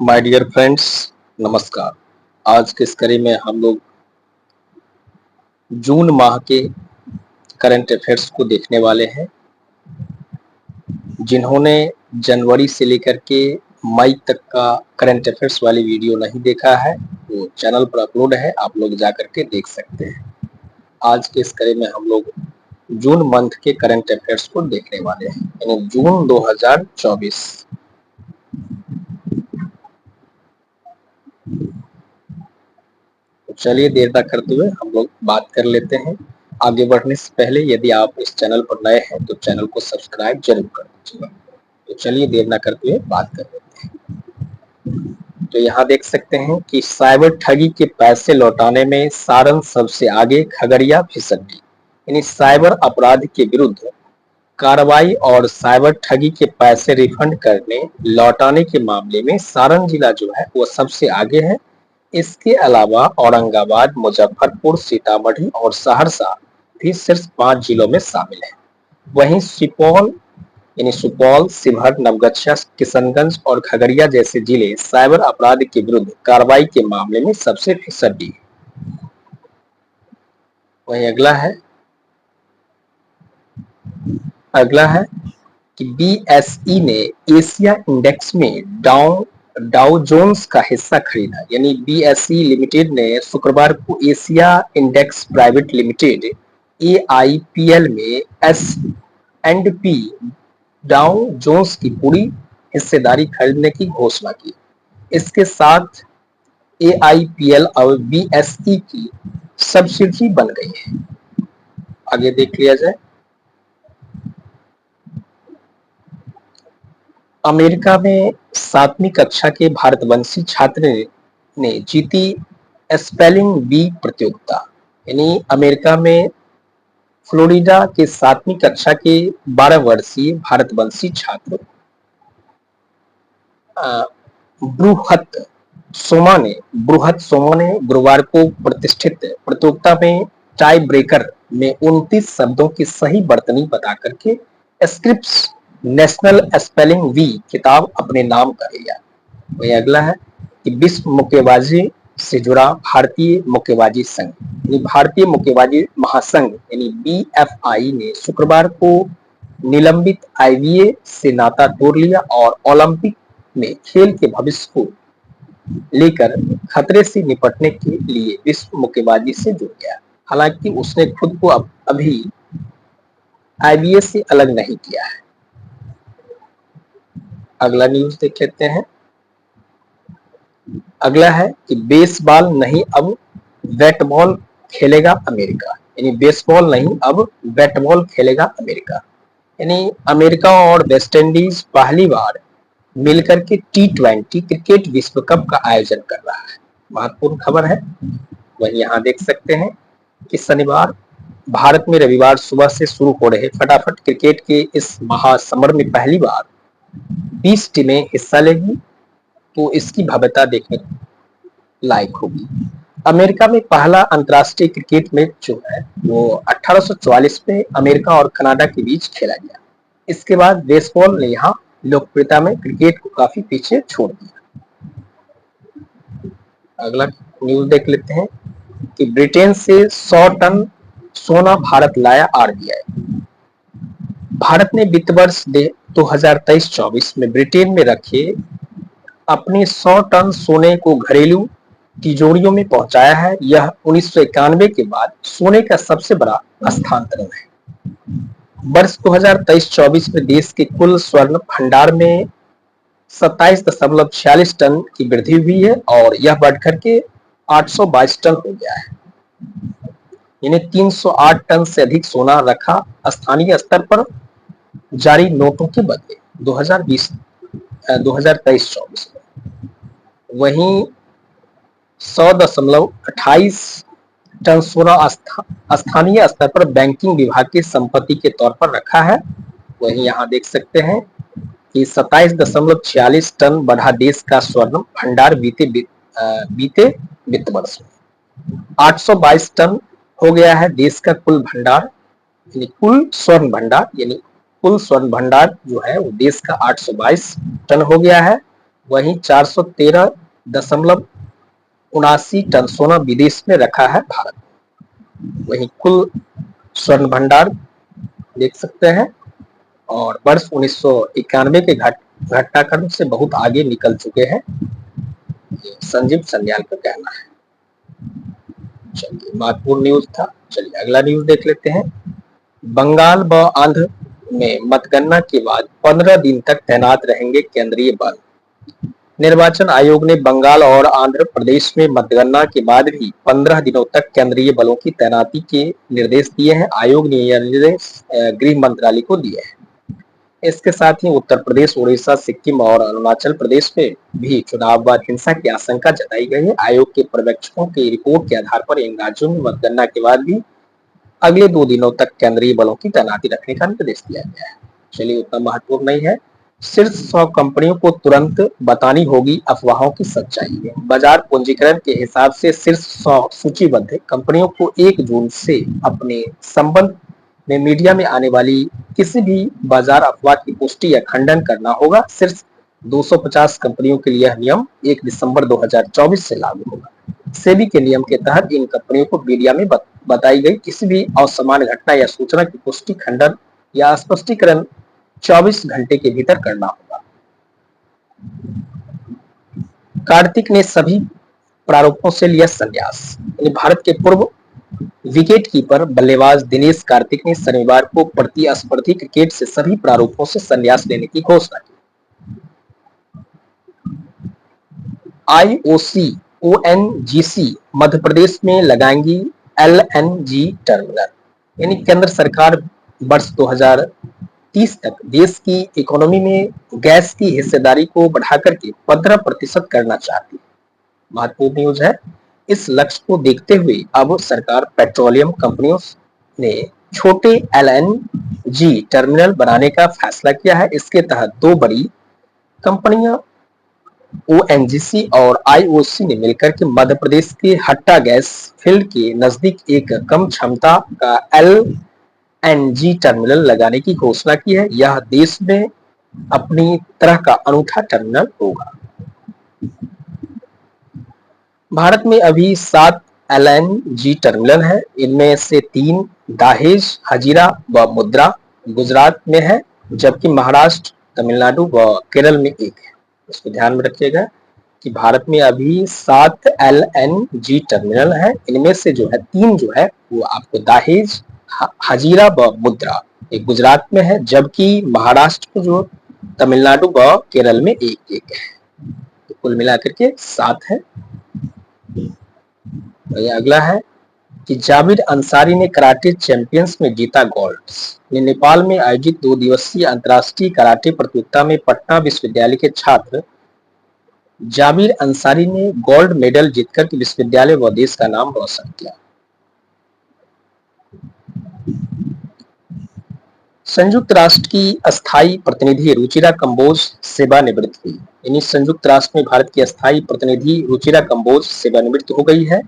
My dear friends, नमस्कार। आज के इस कड़ी में हम लोग जून माह के करंट अफेयर्स को देखने वाले हैं। जिन्होंने जनवरी से लेकर के मई तक का करंट अफेयर्स वाली वीडियो नहीं देखा है, वो चैनल पर अपलोड है, आप लोग जा करके देख सकते हैं। आज के इस कड़ी में हम लोग जून मंथ के करंट अफेयर्स को देखने वाले हैं, यानी जून 2024। तो चलिए देर ना करते हुए हम लोग बात कर लेते हैं। आगे बढ़ने से पहले यदि आप इस चैनल पर नए हैं तो चैनल को सब्सक्राइब जरूर कर दीजिएगा। तो चलिए देर ना करते हुए बात कर लेते हैं। तो यहाँ देख सकते हैं कि साइबर ठगी के पैसे लौटाने में सारण सबसे आगे, खगड़िया फिसड्डी। यानी साइबर अपराध के विरुद्ध कार्रवाई और साइबर ठगी के पैसे रिफंड करने लौटाने के मामले में सारण जिला जो है वो सबसे आगे है। इसके अलावा औरंगाबाद, मुजफ्फरपुर, सीतामढ़ी और सहरसा भी शीर्ष 5 जिलों में शामिल है। वहीं सुपौल, शिवहर, नवगछिया, किशनगंज और खगड़िया जैसे जिले साइबर अपराध के विरुद्ध कार्रवाई के मामले में सबसे फिसड्डी है। वहीं अगला है कि बीएसई ने एशिया इंडेक्स में डाउ जोन्स का हिस्सा खरीदा। यानी बीएसई लिमिटेड ने शुक्रवार को एशिया इंडेक्स प्राइवेट लिमिटेड एआईपीएल में एस&पी डाउ जोन्स की पूरी हिस्सेदारी खरीदने की घोषणा की। इसके साथ एआईपीएल अब बीएसई की सब्सिडरी बन गई है। आगे देख लिया जाए। अमेरिका में 7वीं कक्षा के भारतवंशी छात्र ने जीती स्पेलिंग बी प्रतियोगिता। यानी अमेरिका में फ्लोरिडा के 7वीं कक्षा के 12 वर्षीय भारतवंशी छात्र बृहत सोमा ने गुरुवार को प्रतिष्ठित प्रतियोगिता में टाई ब्रेकर में 29 शब्दों की सही वर्तनी बता करके स्क्रिप्स नेशनल स्पेलिंग वी किताब अपने नाम कर लिया। वही अगला है कि विश्व मुक्केबाजी से जुड़ा भारतीय मुक्केबाजी संघ, भारतीय मुक्केबाजी महासंघ यानी बीएफआई ने शुक्रवार को निलंबित आईबीए से नाता तोड़ लिया और ओलंपिक में खेल के भविष्य को लेकर खतरे से निपटने के लिए विश्व मुक्केबाजी से जुड़ गया। हालांकि उसने खुद को अभी आईबीए से अलग नहीं किया है। अगला न्यूज देख लेते हैं। अगला है कि बेसबॉल नहीं अब बैट बॉल खेलेगा अमेरिका। यानी बेसबॉल नहीं अब बैट बॉल खेलेगा अमेरिका। यानी अमेरिका और वेस्ट इंडीज पहली बार मिलकर के T20 क्रिकेट विश्व कप का आयोजन कर रहा है। महत्वपूर्ण खबर है। वही यहाँ देख सकते हैं कि शनिवार भारत में रविवार सुबह से शुरू हो रहे फटाफट क्रिकेट के इस महासमर में पहली बार 20 टीमें हिस्सा लेगी, तो इसकी भव्यता देखने लायक होगी। अमेरिका में पहला अंतर्राष्ट्रीय क्रिकेट मैच जो है वो 1844 में अमेरिका और कनाडा के बीच खेला गया। इसके बाद बेसबॉल ने यहाँ लोकप्रियता में क्रिकेट को काफी पीछे छोड़ दिया। अगला न्यूज देख लेते हैं कि ब्रिटेन से 100 टन सोना भारत लाया आरबीआई। भारत ने वित्त वर्ष 2023-24 में ब्रिटेन में रखे अपने 100 टन सोने को घरेलू तिजोरियों में पहुंचाया है। यह 1991 के बाद सोने का सबसे बड़ा स्थानांतरण है। वर्ष 2023-24 में देश के कुल स्वर्ण भंडार में 27.46 टन की वृद्धि हुई है और यह बढ़कर के 822 टन हो गया है। यानी 308 टन से अधिक सोना रखा स्थानीय स्तर पर जारी नोटों के बदले 2023-24 में। वहीं 100.28 टन सोना स्थानीय स्तर पर बैंकिंग विभाग की संपत्ति के तौर पर रखा है। वहीं यहाँ देख सकते हैं कि 27.46 टन बढ़ा देश का स्वर्ण भंडार बीते वित्त वर्ष में। 822 टन हो गया है देश का कुल भंडार, यानी कुल स्वर्ण भंडार जो है वो देश का 822 टन हो गया है। वहीं 413.79 टन सोना विदेश में रखा है भारत। वहीं कुल स्वर्ण भंडार देख सकते हैं और वर्ष 1991 के घटनाक्रम से बहुत आगे निकल चुके हैं, संजीव सन्याल का कहना है। चलिए, महत्वपूर्ण न्यूज था। चलिए अगला न्यूज देख लेते हैं। बंगाल व आंध्र में मतगणना के बाद 15 दिन तक तैनात रहेंगे केंद्रीय बल। निर्वाचन आयोग ने बंगाल और आंध्र प्रदेश में मतगणना के बाद भी 15 दिनों तक केंद्रीय बलों की तैनाती के निर्देश दिए हैं। आयोग ने यह निर्देश गृह मंत्रालय को दिए हैं। इसके साथ ही उत्तर प्रदेश, उड़ीसा, सिक्किम और अरुणाचल प्रदेश में भी चुनाव बाद हिंसा की आशंका जताई गई है। आयोग के पर्यवेक्षकों की रिपोर्ट के आधार पर इन राज्यों में मतगणना के बाद भी अगले 2 दिनों तक केंद्रीय बलों की तैनाती रखने का निर्देश दिया गया है। चलिए, उतना महत्वपूर्ण नहीं है। शीर्ष 100 कंपनियों को तुरंत बतानी होगी अफवाहों की सच्चाई। बाजार पूंजीकरण के हिसाब से शीर्ष 100 सूचीबद्ध कंपनियों को 1 जून से अपने संबंध में मीडिया में आने वाली किसी भी बाजार अफवाह की पुष्टि या खंडन करना होगा। शीर्ष 250 कंपनियों के लिए यह नियम 1 दिसंबर 2024 से लागू होगा। सेबी के नियम के तहत इन कंपनियों को मीडिया में बताई गई किसी भी असामान्य घटना या सूचना की पुष्टि, खंडन या स्पष्टीकरण 24 घंटे के भीतर करना होगा। कार्तिक ने सभी प्रारूपों से लिया संन्यास। भारत के पूर्व विकेटकीपर बल्लेबाज दिनेश कार्तिक ने शनिवार को प्रतिस्पर्धी क्रिकेट से सभी प्रारूपों से संन्यास लेने की घोषणा की। आईओसी ओएनजीसी मध्य प्रदेश में लगाएंगी एलएनजी टर्मिनल। यानी केंद्र सरकार वर्ष 2030 तक देश की इकोनॉमी में गैस की हिस्सेदारी को बढ़ाकर के 15% करना चाहती है। महत्वपूर्ण न्यूज है। इस लक्ष्य को देखते हुए अब सरकार पेट्रोलियम कंपनियों ने छोटे एलएनजी टर्मिनल बनाने का फैसला किया है। इसके तहत 2 बड़ी कंपनियां ओएनजीसी और आईओसी ने मिलकर के मध्य प्रदेश के हट्टा गैस फील्ड के नजदीक एक कम क्षमता का एलएनजी टर्मिनल लगाने की घोषणा की है। यह देश में अपनी तरह का अनूठा टर्मिनल होगा। भारत में अभी 7 एलएनजी टर्मिनल है। इनमें से 3 दाहेज, हजीरा व मुद्रा गुजरात में है, जबकि महाराष्ट्र, तमिलनाडु व केरल में 1 है। इसको ध्यान में रखिएगा कि भारत में अभी 7 एलएनजी टर्मिनल है। इनमें से जो है 3 जो है वो आपको दाहेज, हजीरा व मुद्रा एक गुजरात में है, जबकि महाराष्ट्र जो तमिलनाडु व केरल में 1-1 है। तो कुल मिलाकर के 7 है। अगला है कि जाबिर अंसारी ने कराटे चैंपियंस में जीता गोल्ड। नेपाल में आयोजित 2 दिवसीय अंतर्राष्ट्रीय कराटे प्रतियोगिता में पटना विश्वविद्यालय के छात्र जाबिर अंसारी ने गोल्ड मेडल जीतकर विश्वविद्यालय व देश का नाम रोशन किया। संयुक्त राष्ट्र की अस्थायी प्रतिनिधि रुचिरा कंबोज सेवानिवृत्त हुई। यानी संयुक्त राष्ट्र में भारत की अस्थायी प्रतिनिधि रुचिरा कंबोज सेवानिवृत्त हो गई है।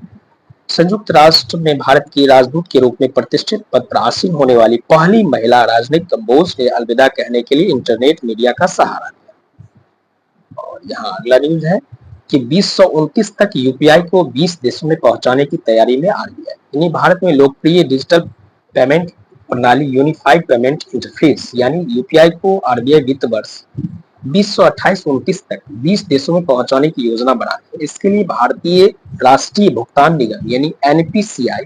संयुक्त राष्ट्र में भारत की राजदूत के रूप में प्रतिष्ठित पद पर आसीन होने वाली पहली महिला राजनयिक कंबोज ने अलविदा कहने के लिए इंटरनेट मीडिया का सहारा लिया। और यहाँ अगला न्यूज है कि 2029 तक यूपीआई को 20 देशों में पहुंचाने की तैयारी में आरबीआई। यानी भारत में लोकप्रिय डिजिटल पेमेंट प्रणाली यूनिफाइड पेमेंट इंटरफेस यानी यूपीआई को आरबीआई वित्त वर्ष 2028-29 तक 20 देशों में पहुंचाने की योजना बना है। इसके लिए भारतीय राष्ट्रीय भुगतान निगम यानी एनपीसीआई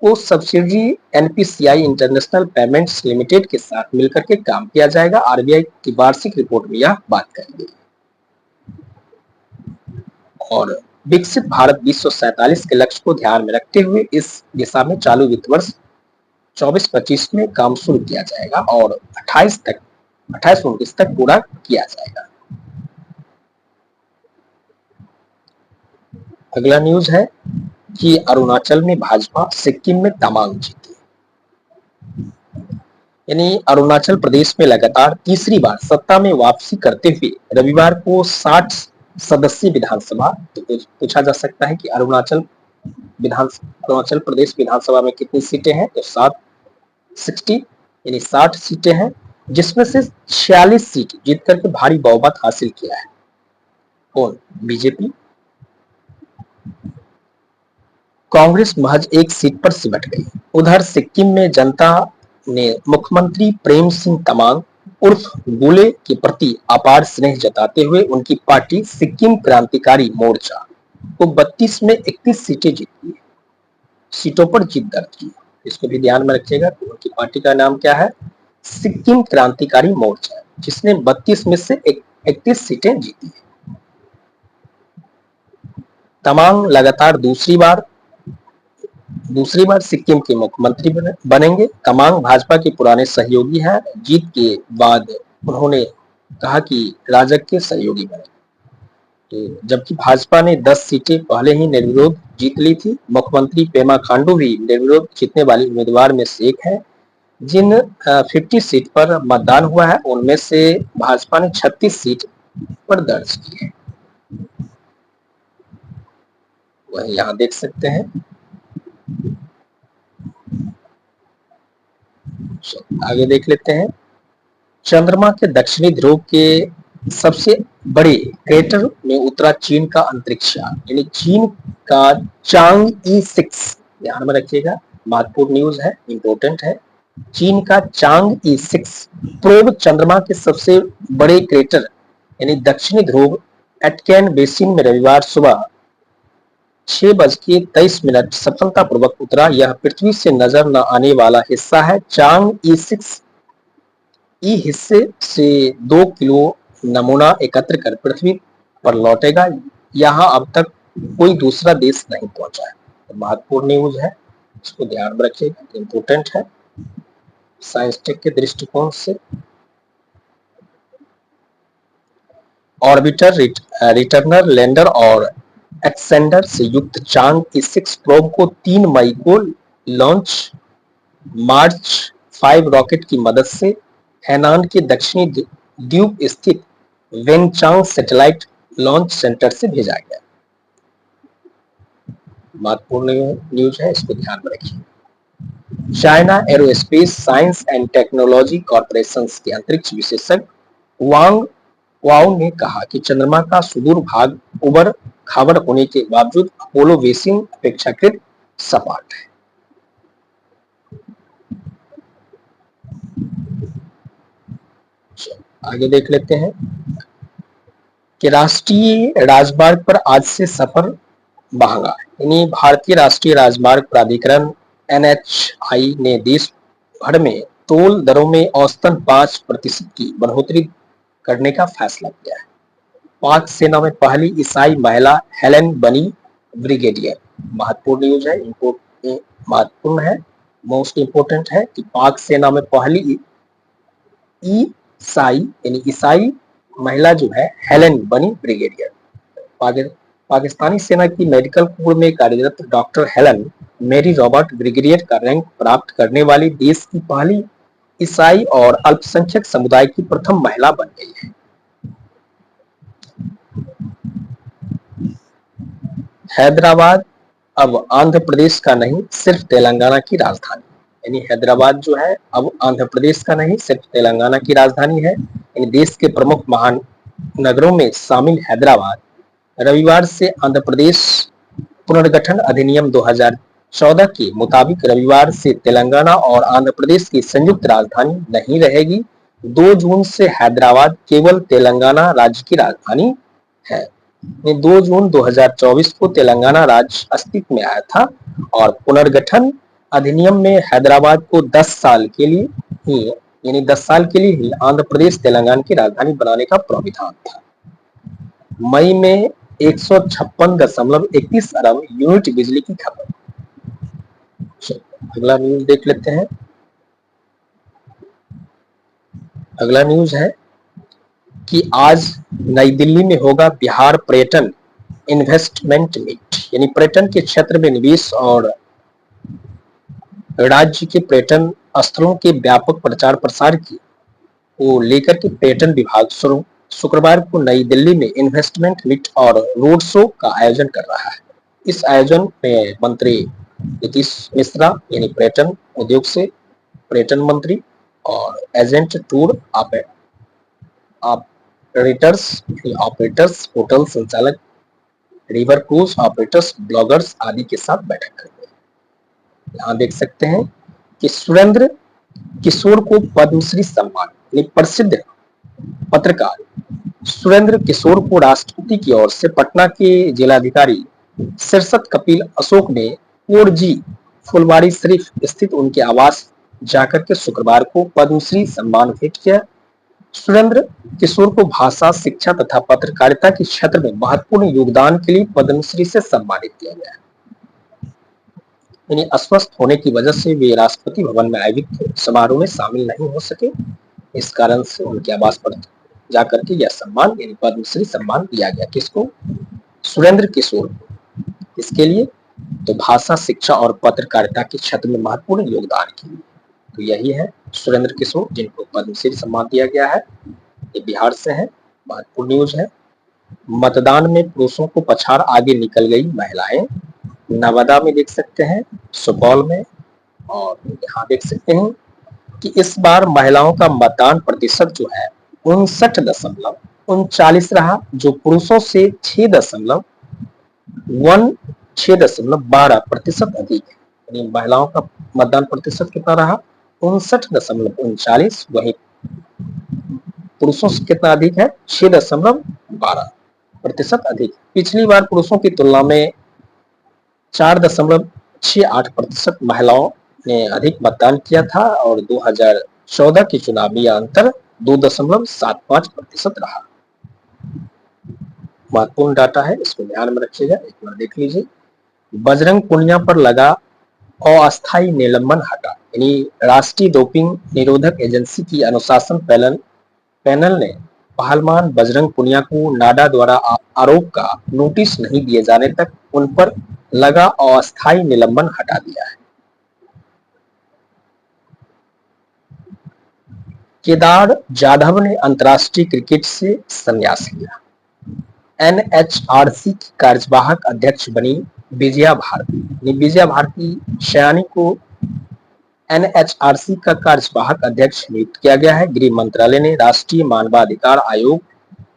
को subsidiary NPCI international payments limited के साथ मिलकर के काम किया जाएगा। आरबीआई की वार्षिक रिपोर्ट में यह बात कही गई। और विकसित भारत 2047 के लक्ष्य को ध्यान में रखते हुए इस दिशा में चालू वित्त वर्ष 24-25 में काम शुरू किया जाएगा और 28-29 तक पूरा किया जाएगा। अगला न्यूज है कि अरुणाचल में भाजपा, सिक्किम में तमांग जीती। यानी अरुणाचल प्रदेश में लगातार तीसरी बार सत्ता में वापसी करते हुए रविवार को 60 सदस्यीय विधानसभा, तो पूछा जा सकता है कि अरुणाचल प्रदेश विधानसभा में कितनी सीटें हैं, तो 60 यानी 60 सीटें हैं, जिसमें से 46 सीट जीत करके भारी बहुमत हासिल किया है। कौन? बीजेपी। कांग्रेस महज एक सीट पर सिमट गई। उधर सिक्किम में जनता ने मुख्यमंत्री प्रेम सिंह तमांग उर्फ गुले के प्रति अपार स्नेह जताते हुए उनकी पार्टी सिक्किम क्रांतिकारी मोर्चा को 32 में 31 सीटें जीती, सीटों पर जीत दर्ज की। इसको भी ध्यान में रखिएगा। उनकी पार्टी का नाम क्या है? सिक्किम क्रांतिकारी मोर्चा, जिसने 32 में से 31 सीटें जीती। तमांग लगातार दूसरी बार सिक्किम के मुख्यमंत्री बनेंगे। तमांग भाजपा के पुराने सहयोगी हैं। जीत के बाद उन्होंने कहा कि राजग के सहयोगी बने। तो जबकि भाजपा ने 10 सीटें पहले ही निर्विरोध जीत ली थी। मुख्यमंत्री पेमा खांडू भी निर्विरोध जीतने वाली उम्मीदवार में से एक है। जिन 50 सीट पर मतदान हुआ है उनमें से भाजपा ने 36 सीट पर दर्ज की है। वह यहाँ देख सकते हैं। आगे देख लेते हैं। चंद्रमा के दक्षिणी ध्रुव के सबसे बड़े क्रेटर में उतरा चीन का अंतरिक्ष यान, यानी चीन का चांग-ई-6। ध्यान में रखिएगा, महत्वपूर्ण न्यूज है, इंपोर्टेंट है। चीन का चांग-ई-6 प्रोब चंद्रमा के सबसे बड़े क्रेटर यानी दक्षिणी ध्रुव एटकेन बेसिन में रविवार सुबह 6:23 सफलतापूर्वक उतरा। यह पृथ्वी से नजर न आने वाला हिस्सा है। चांग-ई-6 हिस्से से 2 किलो नमूना एकत्र कर पृथ्वी पर लौटेगा। यहाँ अब तक कोई दूसरा देश नहीं पहुंचा है। तो महत्वपूर्ण न्यूज है, इसको ध्यान में रखिएगा, इंपोर्टेंट है साइंस टेक के दृष्टिकोण से। ऑर्बिटर, रिटर्नर, लैंडर और एक्सेंडर से युक्त चांग-ई-6 प्रोब को 3 मई को लॉन्च मार्च 5 रॉकेट की मदद से हैनान के दक्षिणी द्वीप स्थित वेंगचांग सैटेलाइट लॉन्च सेंटर से भेजा गया। महत्वपूर्ण न्यूज है, इसको ध्यान में रखिए। China aerospace science and technology corporation के अंतरिक्ष विशेषज्ञ वांग वाओ ने कहा कि चंद्रमा का सुदूर भाग उबड़ खाबड़ होने के बावजूद अपोलो बेसिन अपेक्षाकृत सपाट है। आगे देख लेते हैं कि राष्ट्रीय राजमार्ग पर आज से सफर महंगा, यानी भारतीय राष्ट्रीय राजमार्ग प्राधिकरण NHAI ने देश भर में टोल दरों में औसतन 5% की बढ़ोतरी करने का फैसला किया है। पाक सेना में पहली ईसाई महिला हेलेन बनी ब्रिगेडियर। महत्वपूर्ण न्यूज है, महत्वपूर्ण है, मोस्ट इंपोर्टेंट है कि पाक सेना में पहली ईसाई महिला जो है हेलेन बनी ब्रिगेडियर। पाकिस्तानी सेना की मेडिकल कोर में कार्यरत डॉक्टर हेलन मेरी रॉबर्ट ब्रिगेडियर का रैंक प्राप्त करने वाली देश की पहली ईसाई और अल्पसंख्यक समुदाय की प्रथम महिला बन गई है। हैदराबाद अब आंध्र प्रदेश का नहीं, सिर्फ तेलंगाना की राजधानी, यानी हैदराबाद जो है अब आंध्र प्रदेश का नहीं, सिर्फ तेलंगाना की राजधानी है। यानी देश के प्रमुख महानगरों में शामिल हैदराबाद रविवार से आंध्र प्रदेश पुनर्गठन अधिनियम 2014 के मुताबिक रविवार से तेलंगाना और आंध्र प्रदेश की संयुक्त राजधानी नहीं रहेगी। 2 जून से हैदराबाद केवल तेलंगाना राज्य की राजधानी है। 2 जून 2024 को तेलंगाना राज्य अस्तित्व में आया था और पुनर्गठन अधिनियम में हैदराबाद को 10 साल के लिए ही आंध्र प्रदेश तेलंगाना की राजधानी बनाने का प्रावधान था। मई में 156.31 अरब यूनिट बिजली की खपत। अगला न्यूज देख लेते हैं। अगला न्यूज है कि आज नई दिल्ली में होगा बिहार पर्यटन इन्वेस्टमेंट मीट, यानी पर्यटन के क्षेत्र में निवेश और राज्य के पर्यटन स्थलों के व्यापक प्रचार प्रसार को लेकर के पर्यटन विभाग शुक्रवार को नई दिल्ली में इन्वेस्टमेंट मीट और रोड शो का आयोजन कर रहा है। इस आयोजन में मंत्री नीतीश मिश्रा यानी पर्यटन उद्योग से पर्यटन मंत्री और एजेंट टूर रेटर्स ऑपरेटर्स, होटल संचालक, रिवर क्रूज ऑपरेटर्स, ब्लॉगर्स आदि के साथ बैठक करेंगे। यहाँ देख सकते हैं कि सुरेंद्र किशोर को पद्मश्री सम्मान, प्रसिद्ध पत्रकार सुरेंद्र किशोर को राष्ट्रपति की ओर से पटना के जिलाधिकारी सिरसत कपिल अशोक ने कोरजी फुलवारी शरीफ स्थित उनके आवास जाकर के शुक्रवार को पद्मश्री सम्मान भेंट किया। सुरेंद्र किशोर को भाषा, शिक्षा तथा पत्रकारिता के क्षेत्र में महत्वपूर्ण योगदान के लिए पद्मश्री से सम्मानित किया गया। यानी अस्वस्थ होने की वजह से वे राष्ट्रपति भवन में आयोजित समारोह में शामिल नहीं हो सके, इस कारण से उनके आवास पर जाकर के यह सम्मान यानी पद्मश्री सम्मान दिया गया। किसको? सुरेंद्र किशोर को। इसके लिए तो भाषा, शिक्षा और पत्रकारिता के क्षेत्र में महत्वपूर्ण योगदान के लिए। तो यही है सुरेंद्र किशोर जिनको पद्मश्री सम्मान दिया गया है। ये बिहार से है, महत्वपूर्ण न्यूज है। मतदान में पुरुषों को पछाड़ आगे निकल गई महिलाएं, नवादा में देख सकते हैं, सुपौल में, और यहाँ देख सकते हैं कि इस बार महिलाओं का मतदान प्रतिशत जो है 59.39 रहा, जो पुरुषों से 6.12% अधिक है। यानी महिलाओं का मतदान प्रतिशत कितना रहा? 59.39, वही पुरुषों से कितना अधिक है? 6.12% अधिक। पिछली बार पुरुषों की तुलना में 4.68% महिलाओं ने अधिक मतदान किया था और 2014 के चुनाव में यह अंतर 2.75% रहा। महत्वपूर्ण डाटा है, इसको ध्यान में रखिएगा, एक बार देख लीजिए। बजरंग पुनिया पर लगा अस्थायी निलंबन हटा। यानी राष्ट्रीय डोपिंग निरोधक एजेंसी की अनुशासन पैनल ने पहलवान बजरंग पुनिया को नाडा द्वारा आरोप का नोटिस नहीं दिए जाने तक उन पर लगा अस्थायी निलंबन हटा दिया है। केदार जाधव ने अंतर्राष्ट्रीय क्रिकेट से संन्यास लिया। एनएचआरसी की कार्यवाहक अध्यक्ष बनी विजया भारती। विजया भारती सयानी को एनएचआरसी का कार्यवाहक अध्यक्ष नियुक्त किया गया है। गृह मंत्रालय ने राष्ट्रीय मानवाधिकार आयोग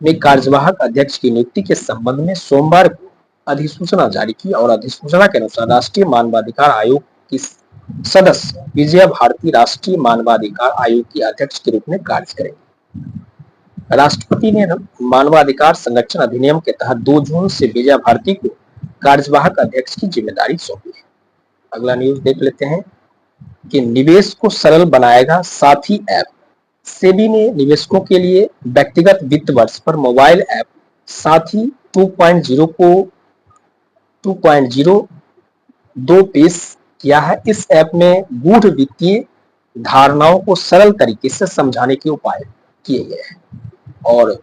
में कार्यवाहक अध्यक्ष की नियुक्ति के संबंध में सोमवार को अधिसूचना जारी की और अधिसूचना के अनुसार राष्ट्रीय मानवाधिकार आयोग की सदस्य विजया भारती राष्ट्रीय मानवाधिकार आयोग की अध्यक्ष के रूप में कार्य करेंगे। राष्ट्रपति ने मानवाधिकार संरक्षण अधिनियम के तहत 2 जून से विजया भारती को कार्यवाहक अध्यक्ष की जिम्मेदारी सौंपी है। अगला न्यूज देख लेते हैं कि निवेश को सरल बनाएगा साथी ऐप। सेबी ने निवेशकों के लिए व्यक्तिगत वित्त वर्ष पर मोबाइल ऐप साथी 2.0 को 2.02 पेश किया है। इस ऐप में गूढ़ वित्तीय धारणाओं को सरल तरीके से समझाने के उपाय किए गए हैं और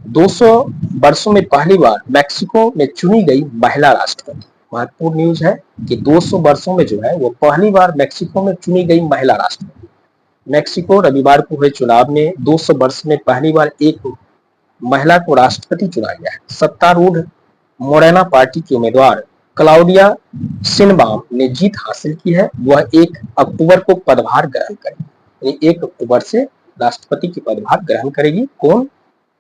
200 वर्षों में पहली बार मैक्सिको में चुनी गई महिला राष्ट्रपति। महत्वपूर्ण न्यूज है कि 200 वर्षों में जो है वो पहली बार मैक्सिको में चुनी गई महिला राष्ट्रपति। मैक्सिको रविवार को हुए चुनाव में 200 वर्ष में पहली बार एक महिला को राष्ट्रपति चुना गया है। सत्तारूढ़ मोरेना पार्टी की उम्मीदवार क्लाउडिया शिनबाम ने जीत हासिल की है। वह 1 अक्टूबर को पदभार ग्रहण करेगी। 1 अक्टूबर से राष्ट्रपति की पदभार ग्रहण करेगी। कौन?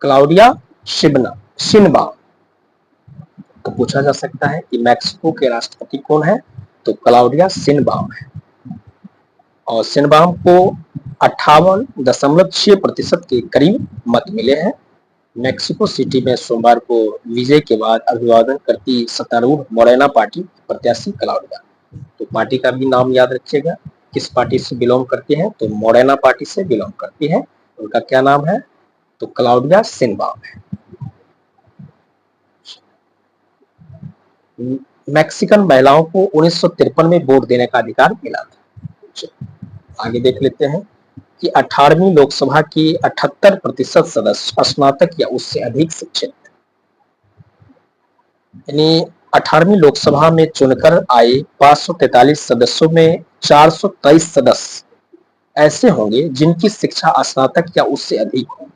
Claudia Sheinbaum. तो पूछा जा सकता है कि मैक्सिको के राष्ट्रपति कौन है? तो क्लाउडिया शिनबाम है और शिनबाम को 58.6% के करीब मत मिले हैं। मैक्सिको सिटी में सोमवार को विजय के बाद अभिवादन करती सत्तारूढ़ मोरेना पार्टी प्रत्याशी क्लाउडिया। तो पार्टी का भी नाम याद रखिएगा, किस पार्टी से बिलोंग करती है? तो मोरेना पार्टी से बिलोंग करती है। उनका क्या नाम है? तो क्लाउडिया शिनबाम है। मैक्सिकन महिलाओं को 1953 में वोट देने का अधिकार मिला था। आगे देख लेते हैं कि 18वीं लोकसभा की 78% सदस्य स्नातक या उससे अधिक शिक्षित। यानी 18वीं लोकसभा में चुनकर आए 543 सदस्यों में 423 सदस्य ऐसे होंगे जिनकी शिक्षा स्नातक या उससे अधिक हो।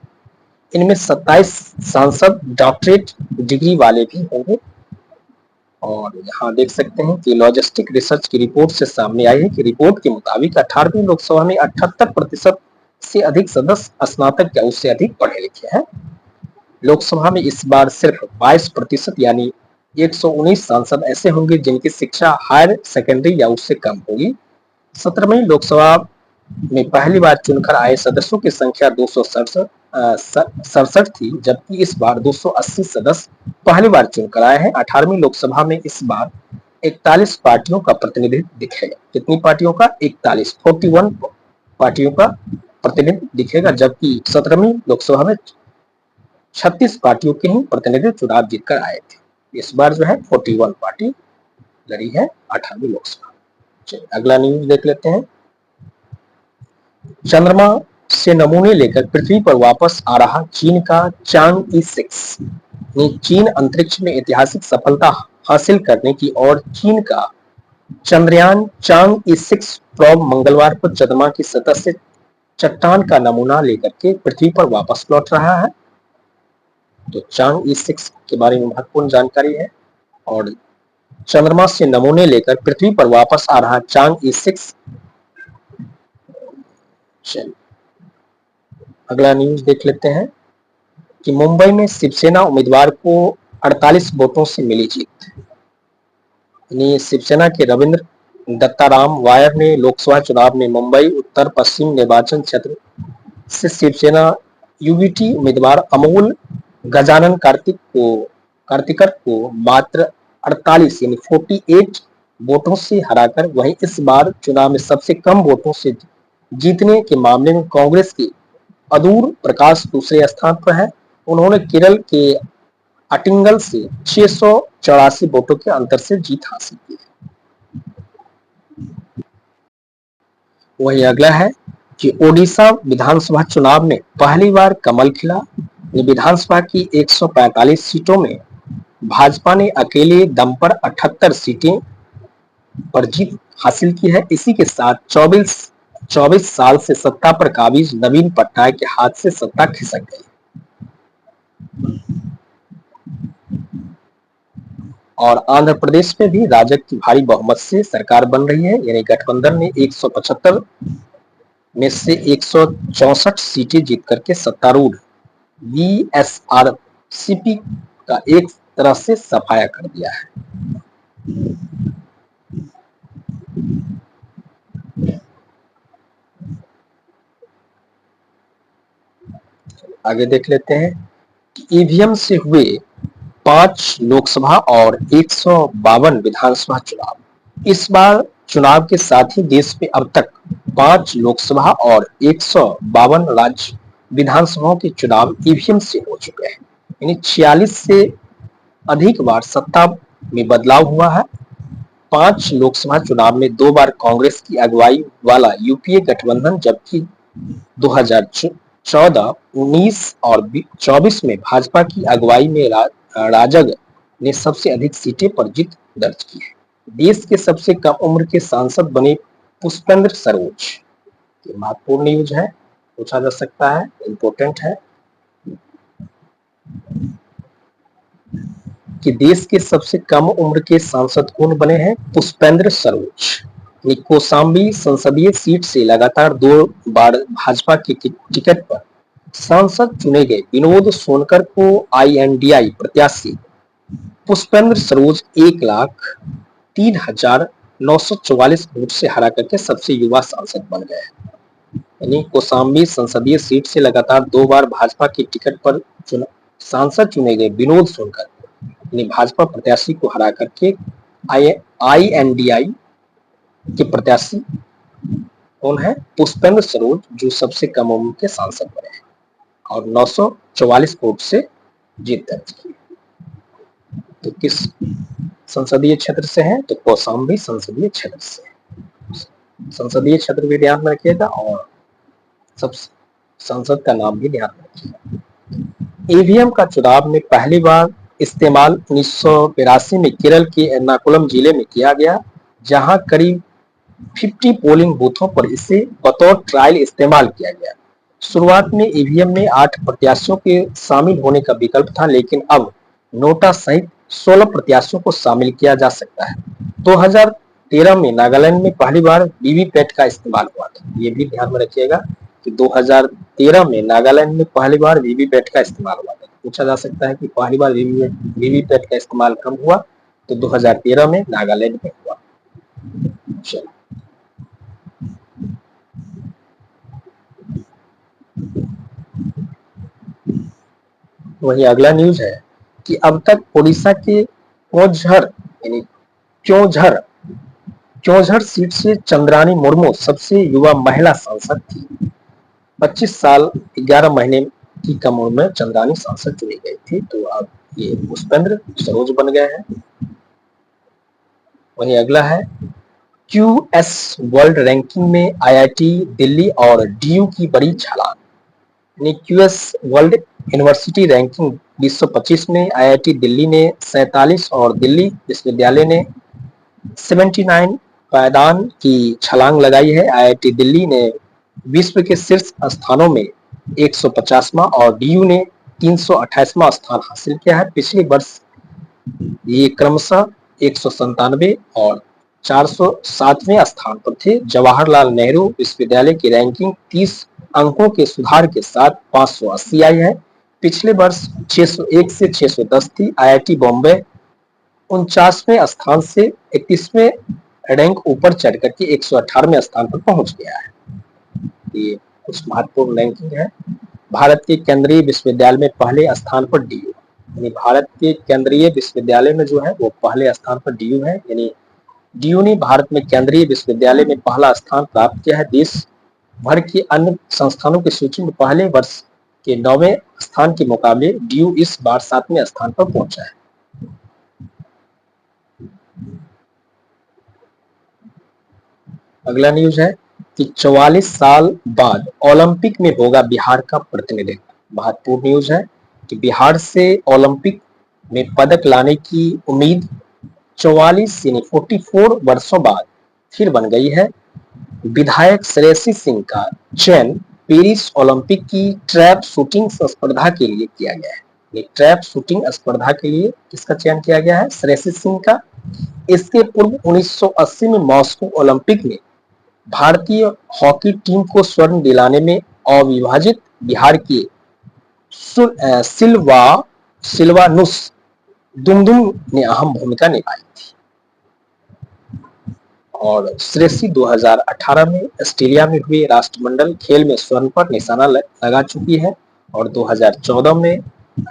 इनमें 27 सांसद डॉक्टरेट डिग्री वाले भी होंगे। और यहाँ देख सकते हैं कि लॉजिस्टिक रिसर्च की रिपोर्ट से सामने आई है कि रिपोर्ट के मुताबिक 18वीं लोकसभा में 78% से अधिक सदस्य स्नातक या उससे अधिक पढ़े लिखे हैं। लोकसभा में इस बार सिर्फ 22% यानी 119 सांसद ऐसे होंगे जिनकी शिक्षा हायर सेकेंडरी या उससे कम होगी। 17वीं लोकसभा में पहली बार चुनकर आए सदस्यों की संख्या 267 थी, जबकि इस बार 280 सदस्य पहली बार चुनकर आए हैं। 18वीं लोकसभा में इस बार 41 पार्टियों का प्रतिनिधित्व दिखेगा। कितनी पार्टियों का? 41 पार्टियों का प्रतिनिधित्व दिखेगा, जबकि 17वीं लोकसभा में 36 पार्टियों के ही प्रतिनिधि चुनाव जीतकर आए थे। इस बार जो है 41 पार्टी लड़ी है 18वीं लोकसभा। चलिए अगला न्यूज देख लेते हैं। चंद्रमा से नमूने लेकर पृथ्वी पर वापस आ रहा चीन का चांग ई-6 ने चीन अंतरिक्ष में ऐतिहासिक सफलता हासिल करने की और चीन का चंद्रयान चांग ई-6 प्रोब मंगलवार को चंद्रमा की सतह से चट्टान का नमूना लेकर के पृथ्वी पर वापस लौट रहा है। तो चांग ई-6 के बारे में महत्वपूर्ण जानकारी है और चंद्रमा से नमूने लेकर पृथ्वी पर वापस आ रहा चांग ई-6। अगला न्यूज देख लेते हैं कि मुंबई में शिवसेना उम्मीदवार को 48 वोटों से मिली जीत। शिवसेना के रविंद्र दत्ताराम वायर ने लोकसभा चुनाव में मुंबई उत्तर पश्चिम निर्वाचन क्षेत्र से शिवसेना यूबीटी उम्मीदवार अमोल गजानन कार्तिकर को मात्र 48 यानी 48 वोटों से हराकर वहीं इस बार चुनाव में सबसे कम वोटों से जीतने के मामले में कांग्रेस के अदूर प्रकाश दूसरे स्थान पर है। उन्होंने केरल के अटिंगल से 684 वोटों के अंतर से जीत हासिल की है। वहीं अगला है कि ओडिशा विधानसभा चुनाव में पहली बार कमल खिला। विधानसभा की 145 सीटों में भाजपा ने अकेले दम पर 78 सीटें पर जीत हासिल की है। इसी के साथ 24 साल से सत्ता पर काबिज नवीन पटनायक के हाथ से सत्ता खिसक गई और आंध्र प्रदेश में भी राजग की भारी बहुमत से सरकार बन रही है। यानी गठबंधन ने 175 में से 164 सीटें जीत करके सत्तारूढ़ बीएसआरसीपी का एक तरह से सफाया कर दिया है। आगे देख लेते हैं कि ईवीएम से हुए 5 लोकसभा और 152 विधानसभा चुनाव। इस बार चुनाव के साथ ही देश में अब तक 5 लोकसभा और 152 राज्य विधानसभाओं के चुनाव ईवीएम से हो चुके हैं। यानी 46 से अधिक बार सत्ता में बदलाव हुआ है। 5 लोकसभा चुनाव में 2 बार कांग्रेस की अगुवाई वाला यूपीए गठबंधन, जबकि 2014, 19 और 24 में भाजपा की अगुवाई में राजग ने सबसे अधिक सीटें पर जीत दर्ज की है। देश के सबसे कम उम्र के सांसद बने पुष्पेंद्र सरोज। ये महत्वपूर्ण न्यूज है, पूछा जा सकता है, इंपॉर्टेंट है कि देश के सबसे कम उम्र के सांसद कौन बने हैं? पुष्पेंद्र सरोज। कौशाम्बी संसदीय सीट से लगातार 2 बार भाजपा के टिकट पर सांसद चुने गए विनोद सोनकर को आईएनडीआई प्रत्याशी पुष्पेंद्र सरोज 1,03,944 वोट से हरा करके सबसे युवा सांसद बन गए। यानी कौशाम्बी संसदीय सीट से लगातार 2 बार भाजपा के टिकट पर सांसद चुने गए विनोद सोनकर ने भाजपा प्रत्याशी को हरा करके आईएनडीआई के प्रत्याशी कौन है? पुष्पेंद्र सरोज, जो सबसे कम उम्र के सांसद बने हैं और 944 वोट से जीत दर्ज की। तो किस संसदीय क्षेत्र से है? तो कौशाम्बी संसदीय क्षेत्र से। संसदीय क्षेत्र भी ध्यान में रखिएगा और सब संसद का नाम भी ध्यान में रखिएगा। ईवीएम का चुनाव में पहली बार इस्तेमाल 1982 में केरल के एर्नाकुलम जिले में किया गया, जहां करीब 50 पोलिंग बूथों पर इसे बतौर ट्रायल इस्तेमाल किया गया। शुरुआत में ईवीएम में 8 प्रत्याशियों के शामिल होने का विकल्प था, लेकिन अब नोटा सहित 16 प्रत्याशियों को शामिल किया जा सकता है। 2013 में नागालैंड में पहली बार वीवीपैट का इस्तेमाल हुआ था। ये भी ध्यान में रखिएगा कि 2013 में नागालैंड में पहली बार वीवीपैट का इस्तेमाल हुआ था। पूछा जा सकता है कि पहली बार वीवीपैट का इस्तेमाल कब हुआ, तो 2013 में नागालैंड में हुआ। चलो, वही अगला न्यूज है कि अब तक ओडिशा के क्योंझर यानी क्योंझर क्योंझर सीट से चंद्रानी मुर्मू सबसे युवा महिला सांसद थी। 25 साल 11 महीने की कम उम्र में चंद्रानी सांसद चुनी गई थी, तो अब ये पुष्पेंद्र सरोज बन गए हैं। वहीं अगला है क्यूएस वर्ल्ड रैंकिंग में आईआईटी दिल्ली और डीयू की बड़ी छलांग। क्यूएस वर्ल्ड यूनिवर्सिटी रैंकिंग 2025 में आईआईटी दिल्ली ने 47 और दिल्ली विश्वविद्यालय ने 79 पायदान की छलांग लगाई है। आईआईटी दिल्ली ने विश्व के शीर्ष स्थानों में 150वां और डीयू ने 328वां स्थान हासिल किया है। पिछले वर्ष ये क्रमशः 197 और 407वें स्थान पर थे। जवाहरलाल नेहरू विश्वविद्यालय की रैंकिंग 30 अंकों के सुधार के साथ 580 आई है। पिछले वर्ष 601 से 610 थी। आईआईटी बॉम्बे 49वें स्थान से 31वें रैंक ऊपर चढ़ करके 118वें स्थान पर पहुंच गया है। ये कुछ महत्वपूर्ण रैंकिंग है। भारत के केंद्रीय विश्वविद्यालय में पहले स्थान पर डीयू, यानी भारत के केंद्रीय विश्वविद्यालय में जो है वो पहले स्थान पर डीयू है। यानी डीयू ने भारत में केंद्रीय विश्वविद्यालय में पहला स्थान प्राप्त किया है। देश भर के अन्य संस्थानों की सूची में पहले वर्ष के 9वें स्थान के मुकाबले डीयू इस बार 7वें स्थान पर पहुंचा है। अगला न्यूज है कि 44 साल बाद ओलंपिक में होगा बिहार का प्रतिनिधित्व। महत्वपूर्ण न्यूज है कि बिहार से ओलंपिक में पदक लाने की उम्मीद 44 यानी 44 वर्षों बाद फिर बन गई है। विधायक श्रेयसी सिंह का चयन पेरिस ओलंपिक की ट्रैप शूटिंग स्पर्धा के लिए किया गया है। ये ट्रैप शूटिंग स्पर्धा के लिए किसका चयन किया गया है? श्रेयसी सिंह का। इसके पूर्व 1980 में मॉस्को ओलंपिक में भारतीय हॉकी टीम को स्वर्ण दिलाने में अविभाजित बिहार के सिल्वानुस दुमदुम ने अहम भूमिका निभाई थी। और श्रेयसी 2018 में ऑस्ट्रेलिया में हुए राष्ट्रमंडल खेल में स्वर्ण पर निशाना लगा चुकी है और 2014 में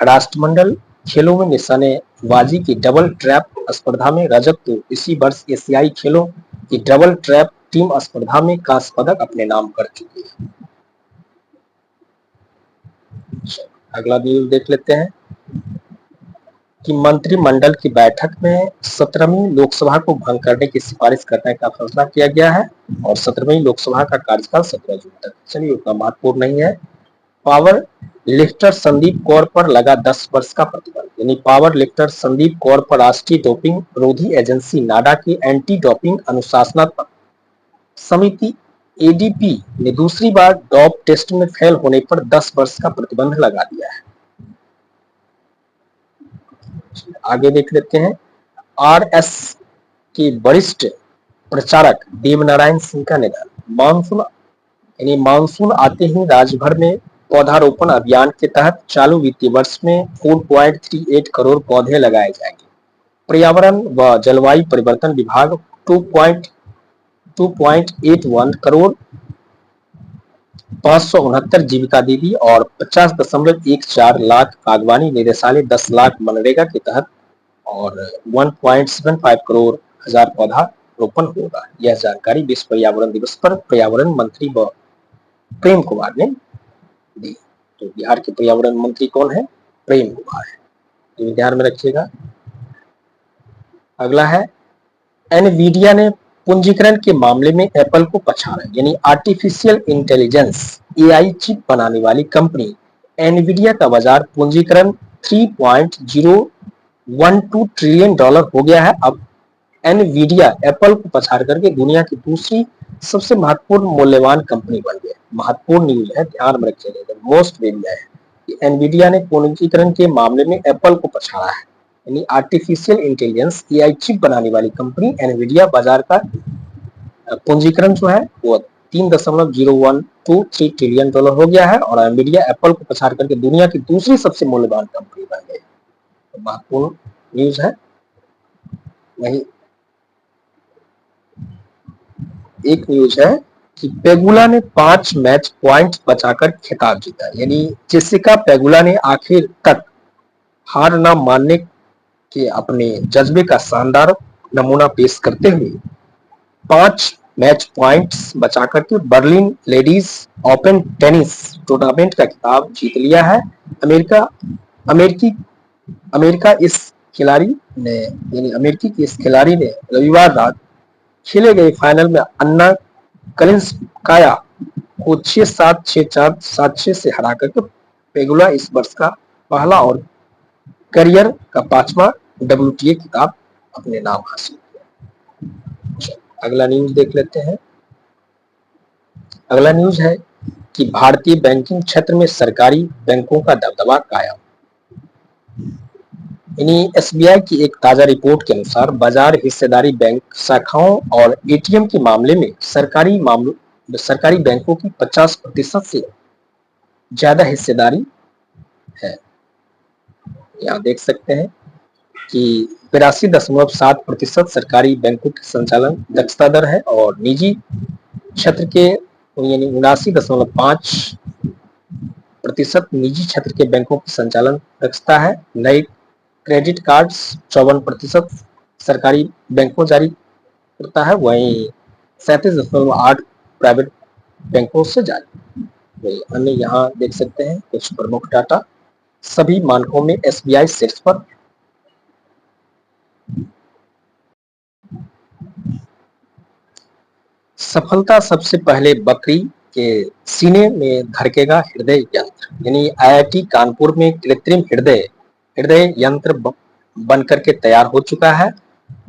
राष्ट्रमंडल खेलों में निशानेबाजी की डबल ट्रैप स्पर्धा में रजत, तो इसी वर्ष एशियाई खेलों की डबल ट्रैप टीम स्पर्धा में कांस्य पदक अपने नाम कर चुकी है। अगला न्यूज देख लेते हैं कि मंत्रिमंडल की बैठक में 17वीं लोकसभा को भंग करने की सिफारिश करने का फैसला किया गया है और 17वीं लोकसभा का कार्यकाल 17 जून तक। चलिए, उतना महत्वपूर्ण नहीं है। पावर लिफ्टर संदीप कौर पर लगा 10 वर्ष का प्रतिबंध। यानी पावर लिफ्टर संदीप कौर पर राष्ट्रीय डोपिंग रोधी एजेंसी नाडा की एंटी डोपिंग अनुशासनात्मक समिति एडीपी ने दूसरी बार डोप टेस्ट में फेल होने पर 10 वर्ष का प्रतिबंध लगा दिया है। आगे देख लेते हैं। आरएस के वरिष्ठ प्रचारक देवनारायण सिंह का निधन। मानसून आते ही राज्य भर में पौधारोपण अभियान के तहत चालू वित्तीय वर्ष में 4.38 करोड़ पौधे लगाए जाएंगे। पर्यावरण व जलवायु परिवर्तन विभाग 2.81 करोड़ 569 जीविका दीदी और 50.14 लाख बागवानी निदेशालय 10 लाख मनरेगा के तहत और 1.75 करोड़ हजार पौधा रोपण होगा। यह जानकारी विश्व पर्यावरण दिवस पर पर्यावरण मंत्री व प्रेम कुमार ने दी। तो बिहार के पर्यावरण मंत्री कौन है? प्रेम कुमार है, तो ध्यान में रखिएगा। अगला है एनवीडिया ने पूंजीकरण के मामले में एप्पल को पछाड़ा। यानी आर्टिफिशियल इंटेलिजेंस एआई चिप बनाने वाली कंपनी एनवीडिया का बाजार पूंजीकरण $3.012 ट्रिलियन हो गया है। अब एनवीडिया एप्पल को पछाड़ करके दुनिया की दूसरी सबसे महत्वपूर्ण मूल्यवान कंपनी बन गई। महत्वपूर्ण न्यूज है, ध्यान में रखिएगा। मोस्ट मीडिया है कि एनवीडिया ने पूंजीकरण के मामले में एप्पल को पछाड़ा है। यानी आर्टिफिशियल इंटेलिजेंस एआई चिप बनाने वाली कंपनी एनवीडिया बाजार का पूंजीकरण जो है वो $3.0123 ट्रिलियन हो गया है और एनवीडिया एप्पल को पछाड़ करके दुनिया की दूसरी सबसे मूल्यवान कंपनी बन गई। तो महत्वपूर्ण न्यूज है। वही एक न्यूज है कि पेगुला ने 5 मैच पॉइंट बचाकर खिताब जीता, यानी जेसिका पेगुला ने आखिर तक हार न मानने के अपने जज्बे का शानदार नमूना पेश करते हुए 5 मैच पॉइंट्स बचाकर के Berlin ladies open tennis tournament का खिताब जीत लिया है। अमेरिकी अमेरिका इस खिलाड़ी ने यानी अमेरिकी की इस खिलाड़ी ने रविवार रात खेले गए फाइनल में अन्ना कलिंस्काया को 6-7, 6-4, 7-6 से हरा करके पेगुला इस वर्ष का पहला और करियर का 5वां WTA खिताब अपने नाम हासिल किया। अगला न्यूज देख लेते हैं। अगला न्यूज है कि भारतीय बैंकिंग क्षेत्र में सरकारी बैंकों का दबदबा कायम। यानी SBI की एक ताजा रिपोर्ट के अनुसार बाजार हिस्सेदारी बैंक शाखाओं और ATM के मामले में सरकारी बैंकों की 50% से ज्यादा हिस्सेदारी है। यहाँ देख सकते हैं कि 82.7% सरकारी बैंकों की संचालन दक्षता दर है और निजी क्षेत्र के यानी 79.5% निजी क्षेत्र के बैंकों की संचालन दक्षता है। नए क्रेडिट कार्ड्स 54% सरकारी बैंकों जारी करता है, वहीं 37.8 प्राइवेट बैंकों से जारी। अन्य यहाँ देख सकते हैं कुछ प्रमुख डाटा। सभी मानकों में SBI शीर्ष पर। सफलता सबसे पहले बकरी के सीने में धड़केगा हृदय यंत्र, यानी IIT कानपुर में कृत्रिम हृदय यंत्र बनकर के तैयार हो चुका है।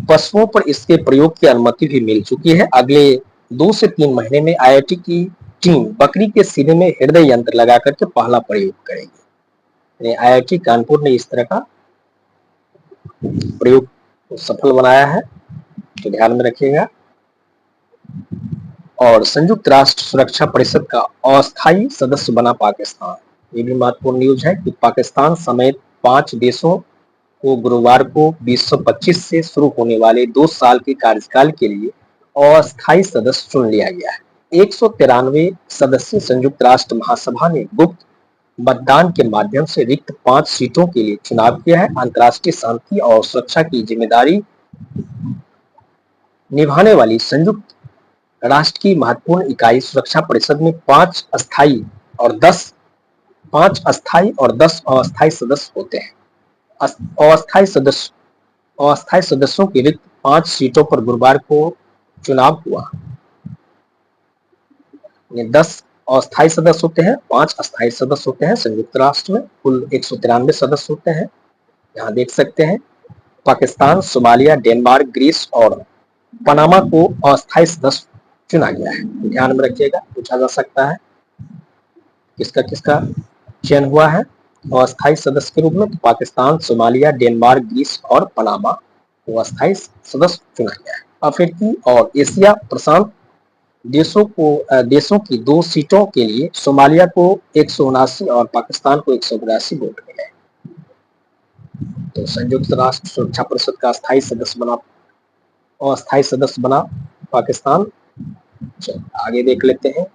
पशुओं पर इसके प्रयोग की अनुमति भी मिल चुकी है। अगले 2 से 3 महीने में IIT की टीम बकरी के सीने में हृदय यंत्र लगा करके पहला प्रयोग करेगी। IIT कानपुर ने इस तरह का प्रयोग सफल बनाया है, तो ध्यान में रखिएगा। और संयुक्त राष्ट्र सुरक्षा परिषद का अस्थायी सदस्य बना पाकिस्तान। ये भी महत्वपूर्ण न्यूज है कि पाकिस्तान समेत 5 देशों को गुरुवार को 2025 से शुरू होने वाले 2 साल के कार्यकाल के लिए अस्थायी सदस्य चुन लिया गया है। 193 सदस्य संयुक्त राष्ट्र महासभा ने गुप्त मतदान के माध्यम से रिक्त 5 सीटों के लिए चुनाव किया है। अंतर्राष्ट्रीय शांति और सुरक्षा की जिम्मेदारी निभाने वाली संयुक्त राष्ट्र की महत्वपूर्ण इकाई सुरक्षा परिषद में 5 अस्थायी और 10 अस्थायी सदस्य होते हैं। अस्थायी सदस्यों की रिक्त 5 सीटों पर गुरुवार को चुनाव हुआ। 10 अस्थायी सदस्य होते हैं, 5 अस्थायी सदस्य होते हैं। संयुक्त राष्ट्र में कुल 193 सदस्य होते हैं। यहाँ देख सकते हैं पाकिस्तान, सोमालिया, डेनमार्क, ग्रीस और पनामा को अस्थायी सदस्य चुना गया है। ध्यान में रखिएगा, पूछा जा सकता है किसका किसका चयन हुआ है अस्थायी सदस्य के रूप में। तो पाकिस्तान, सोमालिया, डेनमार्क, ग्रीस और पनामा को अस्थायी सदस्य चुना गया है। अफ्रीकी और एशिया प्रशांत देशों की 2 सीटों के लिए सोमालिया को 179 और पाकिस्तान को 182 वोट मिले। तो संयुक्त राष्ट्र सुरक्षा परिषद का अस्थायी सदस्य बना पाकिस्तान। आगे देख लेते हैं।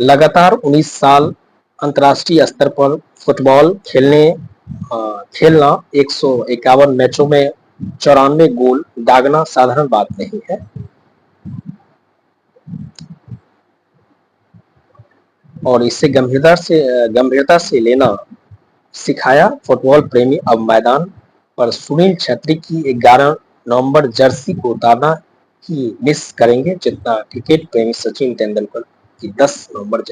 लगातार 19 साल अंतर्राष्ट्रीय स्तर पर फुटबॉल खेलना 151 मैचों में 94 गोल दागना साधारण बात नहीं है। और इसे गंभीरता से लेना सिखाया फुटबॉल प्रेमी। अब मैदान पर सुनील छेत्री की 11 नवंबर जर्सी को उतारना ही मिस करेंगे, जितना क्रिकेट प्रेमी सचिन तेंदुलकर की 10 नंबर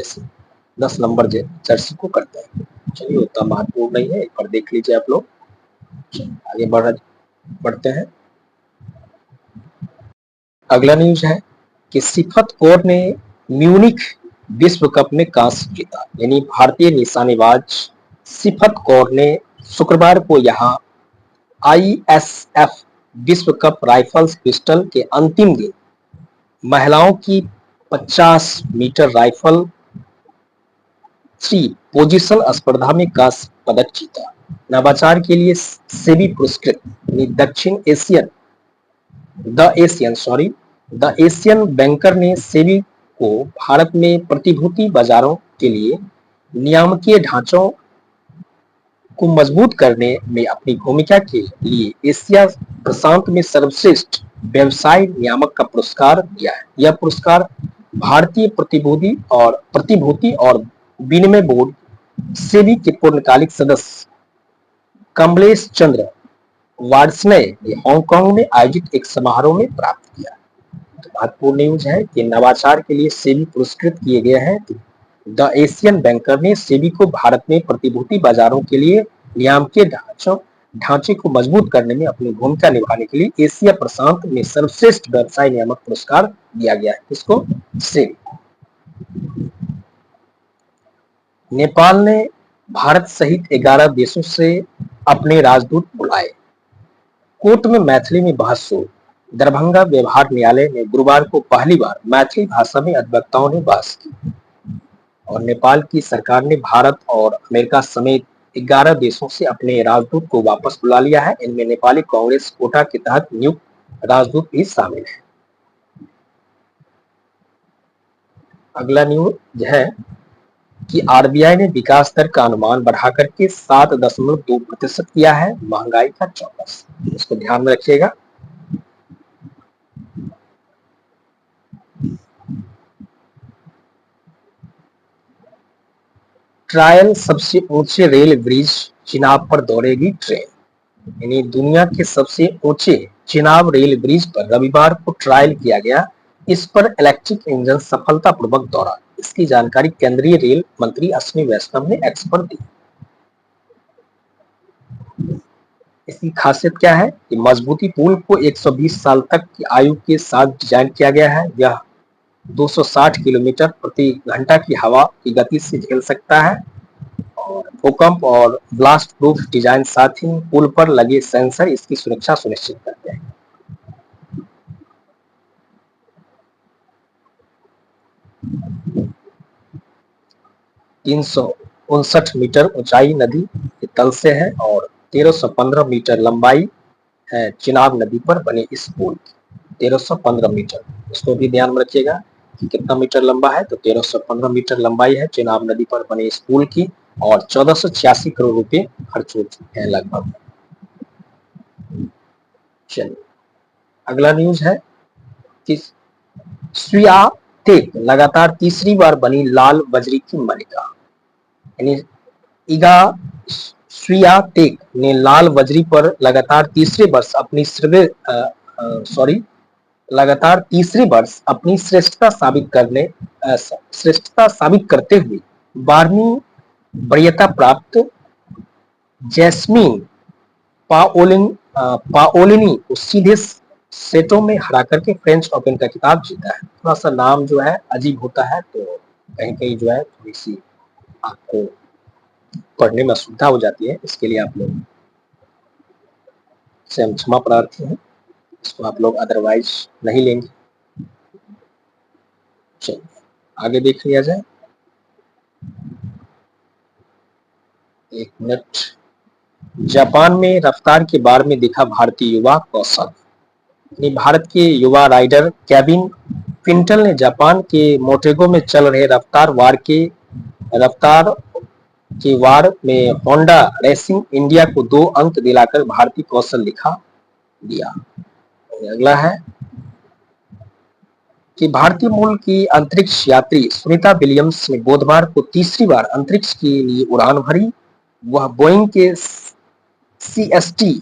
जर्सी को करते हैं। चलिए, उतना महत्वपूर्ण नहीं है, एक बार देख लीजिए आप लोग। आगे बढ़ते हैं। अगला न्यूज है कि सिफत कौर ने म्यूनिख विश्व कप में कांस्य जीता, यानी भारतीय निशानेबाज सिफत कौर ने शुक्रवार को यहां ISF विश्व कप राइफल्स पिस्टल के अंतिम दिन महिलाओं की 50 मीटर राइफल 3 पोजीशन स्पर्धा में कांस्य पदक जीता। नवाचार के लिए सेबी पुरस्कृत दक्षिण एशियन द एशियन बैंकर ने सेबी को भारत में प्रतिभूति बाजारों के लिए नियामकीय ढांचों को मजबूत करने में अपनी भूमिका के लिए एशिया प्रशांत में सर्वश्रेष्ठ व्यवसाय नियामक का पुरस्कार दिया है। यह पुरस्कार भारतीय प्रतिभूति और विनिमय बोर्ड सेबी के पूर्णकालिक सदस्य कमलेश चंद्र वार्ष्णेय ने हांगकांग में आयोजित एक समारोह में प्राप्त किया। तो महत्वपूर्ण न्यूज है कि नवाचार के लिए सेबी पुरस्कृत किए गए हैं। द एशियन बैंकर ने सेबी को भारत में प्रतिभूति बाजारों के लिए नियामकीय ढांचे को मजबूत करने में अपनी भूमिका निभाने के लिए एशिया प्रशांत में सर्वश्रेष्ठ व्यवसाय नियामक पुरस्कार दिया गया है। इसको सेबी। नेपाल ने भारत सहित 11 देशों से अपने राजदूत बुलाए। कोर्ट में मैथिली में बहस शुरू। दरभंगा व्यवहार न्यायालय में गुरुवार को पहली बार मैथिली भाषा में अधिवक्ताओं ने बहस की और नेपाल की सरकार ने भारत और अमेरिका समेत 11 देशों से अपने राजदूत को वापस बुला लिया है। इनमें नेपाली कांग्रेस कोटा के तहत नियुक्त राजदूत भी शामिल है। अगला न्यूज है कि आरबीआई ने विकास दर का अनुमान बढ़ाकर के 7.2% किया है। महंगाई का चौकस, इसको ध्यान में रखिएगा। ट्रायल सबसे ऊंचे रेल ब्रिज चिनाब पर दौड़ेगी ट्रेन। यानी दुनिया के सबसे ऊंचे चिनाब रेल ब्रिज पर रविवार को ट्रायल किया गया। इस पर इलेक्ट्रिक इंजन सफलतापूर्वक दौड़ा। इसकी जानकारी केंद्रीय रेल मंत्री अश्विनी वैष्णव ने एक्स पर दी। इसकी खासियत क्या है कि मजबूती पुल को 120 साल तक की आयु के साथ डिजाइन किया गया है। यह 260 किलोमीटर प्रति घंटा की हवा की गति से झेल सकता है और भूकंप और ब्लास्ट प्रूफ डिजाइन, साथ ही पुल पर लगे सेंसर इसकी सुरक्षा सुनिश्चित करते हैं। $359 मीटर ऊंचाई नदी के तल से है और 1315 मीटर लंबाई है। चिनाब नदी पर बने इस पुल की 1315 मीटर, इसको भी ध्यान में रखिएगा कि कितना मीटर लंबा है। तो 1315 मीटर लंबाई है चिनाब नदी पर बने इस पुल की और 1486 करोड़ रुपए खर्च हो चुके हैं लगभग। चलिए अगला न्यूज है कि स्वियातेक लगातार तीसरी बार बनी लाल बजरी की मलिका। यानी इगा स्वियातेक ने लाल बजरी पर लगातार तीसरे वर्ष अपनी श्रेष्ठता साबित करते हुए 12वीं वरीयता प्राप्त जैस्मीन पाओलिनी को सीधे सेटों में हरा करके फ्रेंच ओपन का खिताब जीता है। थोड़ा सा नाम जो है अजीब होता है, तो कहीं कहीं जो है थोड़ी सी आपको पढ़ने में असुविधा हो जाती है, इसके लिए आप लोग से हम क्षमा प्रार्थी हैं। इसको आप लोग अदरवाइज नहीं लेंगे। चलिए आगे देख लिया जाए। एक मिनट। जापान में रफ्तार के बार में दिखा भारतीय युवा कौशल। भारत के युवा राइडर केविन पिंटल ने जापान के मोटेगो में चल रहे रफ्तार के वार में होंडा रेसिंग इंडिया को 2 अंक दिलाकर भारतीय कौशल दिखा दिया। अगला है कि भारतीय मूल की अंतरिक्ष यात्री सुनीता विलियम्स ने बुधवार को तीसरी बार अंतरिक्ष के लिए उड़ान भरी। वह बोइंग के CST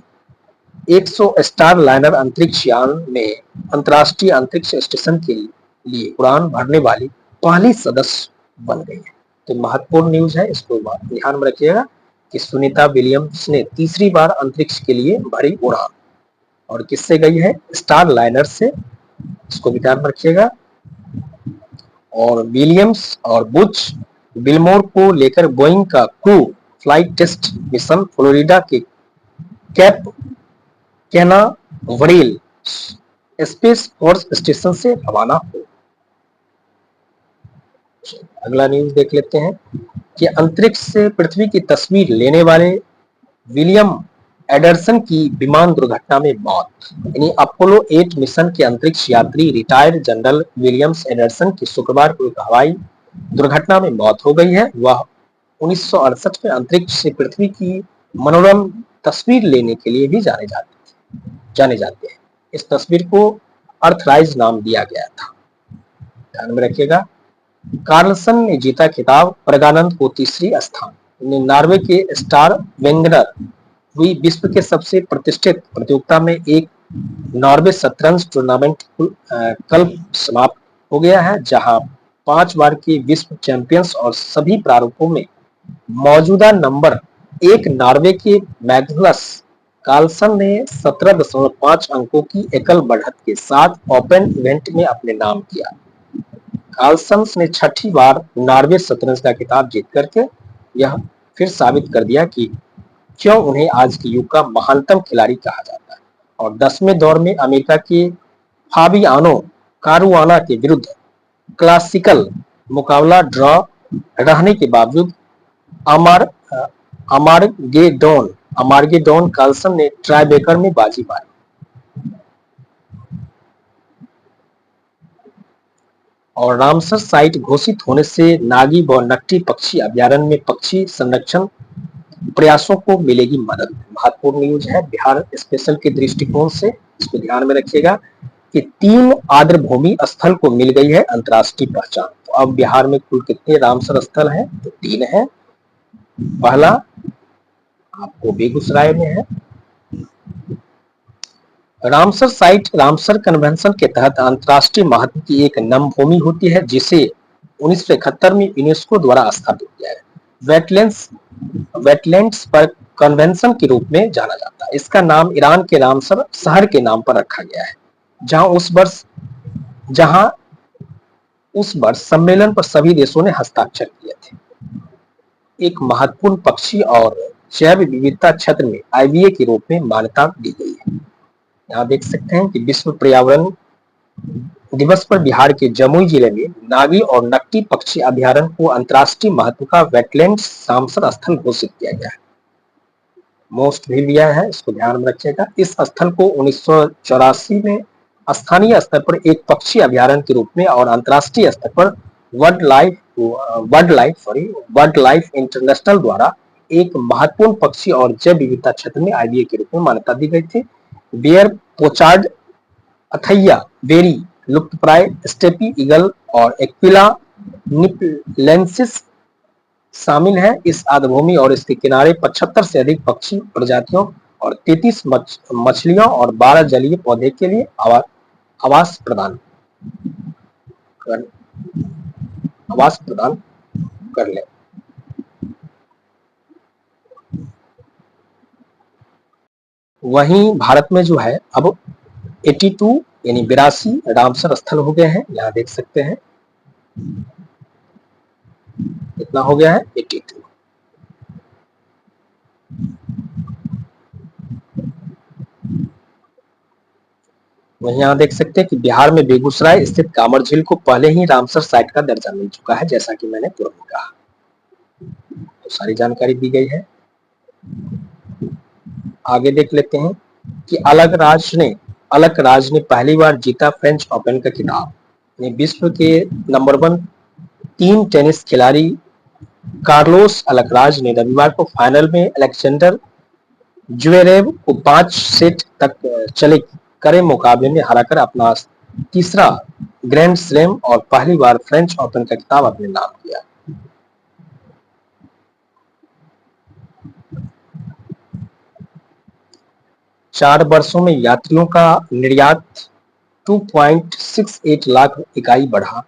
100 स्टार लाइनर अंतरिक्ष यान में अंतर्राष्ट्रीय अंतरिक्ष स्टेशन के लिए उड़ान भरने वाली पहली सदस्य बन गई है। तो महत्वपूर्ण न्यूज है, इसको ध्यान में रखिएगा कि सुनीता विलियम्स ने तीसरी बार अंतरिक्ष के लिए भरी उड़ान और किससे गई है? स्टार लाइनर से। इसको भी ध्यान में रखिएगा। और विलियम्स और बुच बिलमोर को लेकर बोइंग का crew flight test mission Florida के Cape Canaveral Space Force Station से रवाना हो। अगला न्यूज देख लेते हैं कि अंतरिक्ष से पृथ्वी की तस्वीर लेने वाले विलियम एडरसन की विमान दुर्घटना में मौत। यानी अपोलो 8 मिशन के अंतरिक्ष यात्री रिटायर्ड जनरल विलियम्स एडरसन की शुक्रवार को एक हवाई दुर्घटना में मौत हो गई है। वह 1968 में अंतरिक्ष से पृथ्वी की मनोरम तस्वीर लेने के लिए भी जाने जाते हैं। इस तस्वीर को अर्थराइज नाम दिया गया था। ध्यान में रखिएगा। कार्लसन ने जीता खिताब, प्रज्ञानंद को तीसरी स्थान। नॉर्वे के स्टार वेंगनर हुई विश्व के सबसे प्रतिष्ठित प्रतियोगिता में एक नॉर्वे शतरंज टूर्नामेंट कल समाप्त हो गया है, जहां 5 बार के विश्व चैंपियंस और सभी प्रारूपों में मौजूदा नंबर 1 नॉर्वे के मैग्नस कार्लसन ने 17.5 अंकों की एकल बढ़त के साथ ओपन इवेंट में अपने नाम किया। कार्लसन ने छठी बार नॉर्वे शतरंज का खिताब जीत करके यह फिर साबित कर दिया कि क्यों उन्हें आज के युग का महानतम खिलाड़ी कहा जाता है। और 10वें दौर में अमेरिका के फाबियानो कारुआना के विरुद्ध क्लासिकल मुकाबला ड्रॉ रहने के बावजूद अमार्गेडोन कार्लसन ने ट्राईब्रेकर में बाजी मारी। और रामसर साइट घोषित होने से नागी व नकटी पक्षी अभ्यारण्य में पक्षी संरक्षण प्रयासों को मिलेगी मदद। महत्वपूर्ण न्यूज है बिहार स्पेशल के दृष्टिकोण से, इसको ध्यान में रखिएगा कि 3 आर्द्रभूमि स्थल को मिल गई है अंतर्राष्ट्रीय पहचान। तो अब बिहार में कुल कितने रामसर स्थल हैं? तो 3 है। पहला आपको बेगूसराय में है। रामसर साइट रामसर कन्वेंशन के तहत अंतर्राष्ट्रीय महत्व की एक नमभूमि होती है, जिसे 1971 में यूनेस्को द्वारा स्थापित किया है। वेटलैंड्स पर कन्वेंशन के रूप में जाना जाता है। इसका नाम ईरान के रामसर शहर के नाम पर रखा गया है, जहां उस वर्ष सम्मेलन पर सभी देशों ने हस्ताक्षर किए थे। एक महत्वपूर्ण पक्षी और जैव विविधता क्षेत्र में आईवीए के रूप में मान्यता दी गई है। यहाँ देख सकते हैं कि विश्व पर्यावरण दिवस पर बिहार के जमुई जिले में नागी और नकटी पक्षी अभ्यारण्य को अंतर्राष्ट्रीय महत्व का वेटलैंड्स रामसर स्थल घोषित किया गया है। मोस्ट भी लिया है, इसको ध्यान में रखिएगा। इस स्थल को 1984 में स्थानीय स्तर पर एक पक्षी अभ्यारण्य के रूप में और अंतर्राष्ट्रीय स्तर पर वर्ल्ड लाइफ इंटरनेशनल द्वारा एक महत्वपूर्ण पक्षी और जैव विविधता क्षेत्र में आईवीए के रूप में मान्यता दी गई थी। बियर, पोचार्ड, अथैया, बेरी, लुप्तप्राय स्टेपी ईगल और एक्विला निपलेंसिस शामिल हैं। इस आर्द्रभूमि और इसके किनारे 75 से अधिक पक्षी प्रजातियों और 33 मछलियों और 12 जलीय पौधे के लिए आवास प्रदान कर ले। वहीं भारत में जो है अब 82 यानी 82 रामसर स्थल हो गए हैं। यहाँ देख सकते हैं कितना हो गया है, 82। वहीं यहाँ देख सकते हैं कि बिहार में बेगूसराय स्थित कांवर झील को पहले ही रामसर साइट का दर्जा मिल चुका है, जैसा कि मैंने पूर्व में कहा। तो सारी जानकारी दी गई है। आगे देख लेते हैं कि अलग राज ने पहली बार जीता फ्रेंच ओपन का खिताब। विश्व के नंबर 3 टेनिस खिलाड़ी कार्लोस अलकराज ने रविवार को फाइनल में अलेक्जेंडर ज्वेरेव को 5 सेट तक चले कड़े मुकाबले में हराकर अपना तीसरा ग्रैंड स्लैम और पहली बार फ्रेंच ओपन का खिताब अपने नाम किया। चार वर्षों में यात्रियों का निर्यात 2.68 लाख इकाई बढ़ा।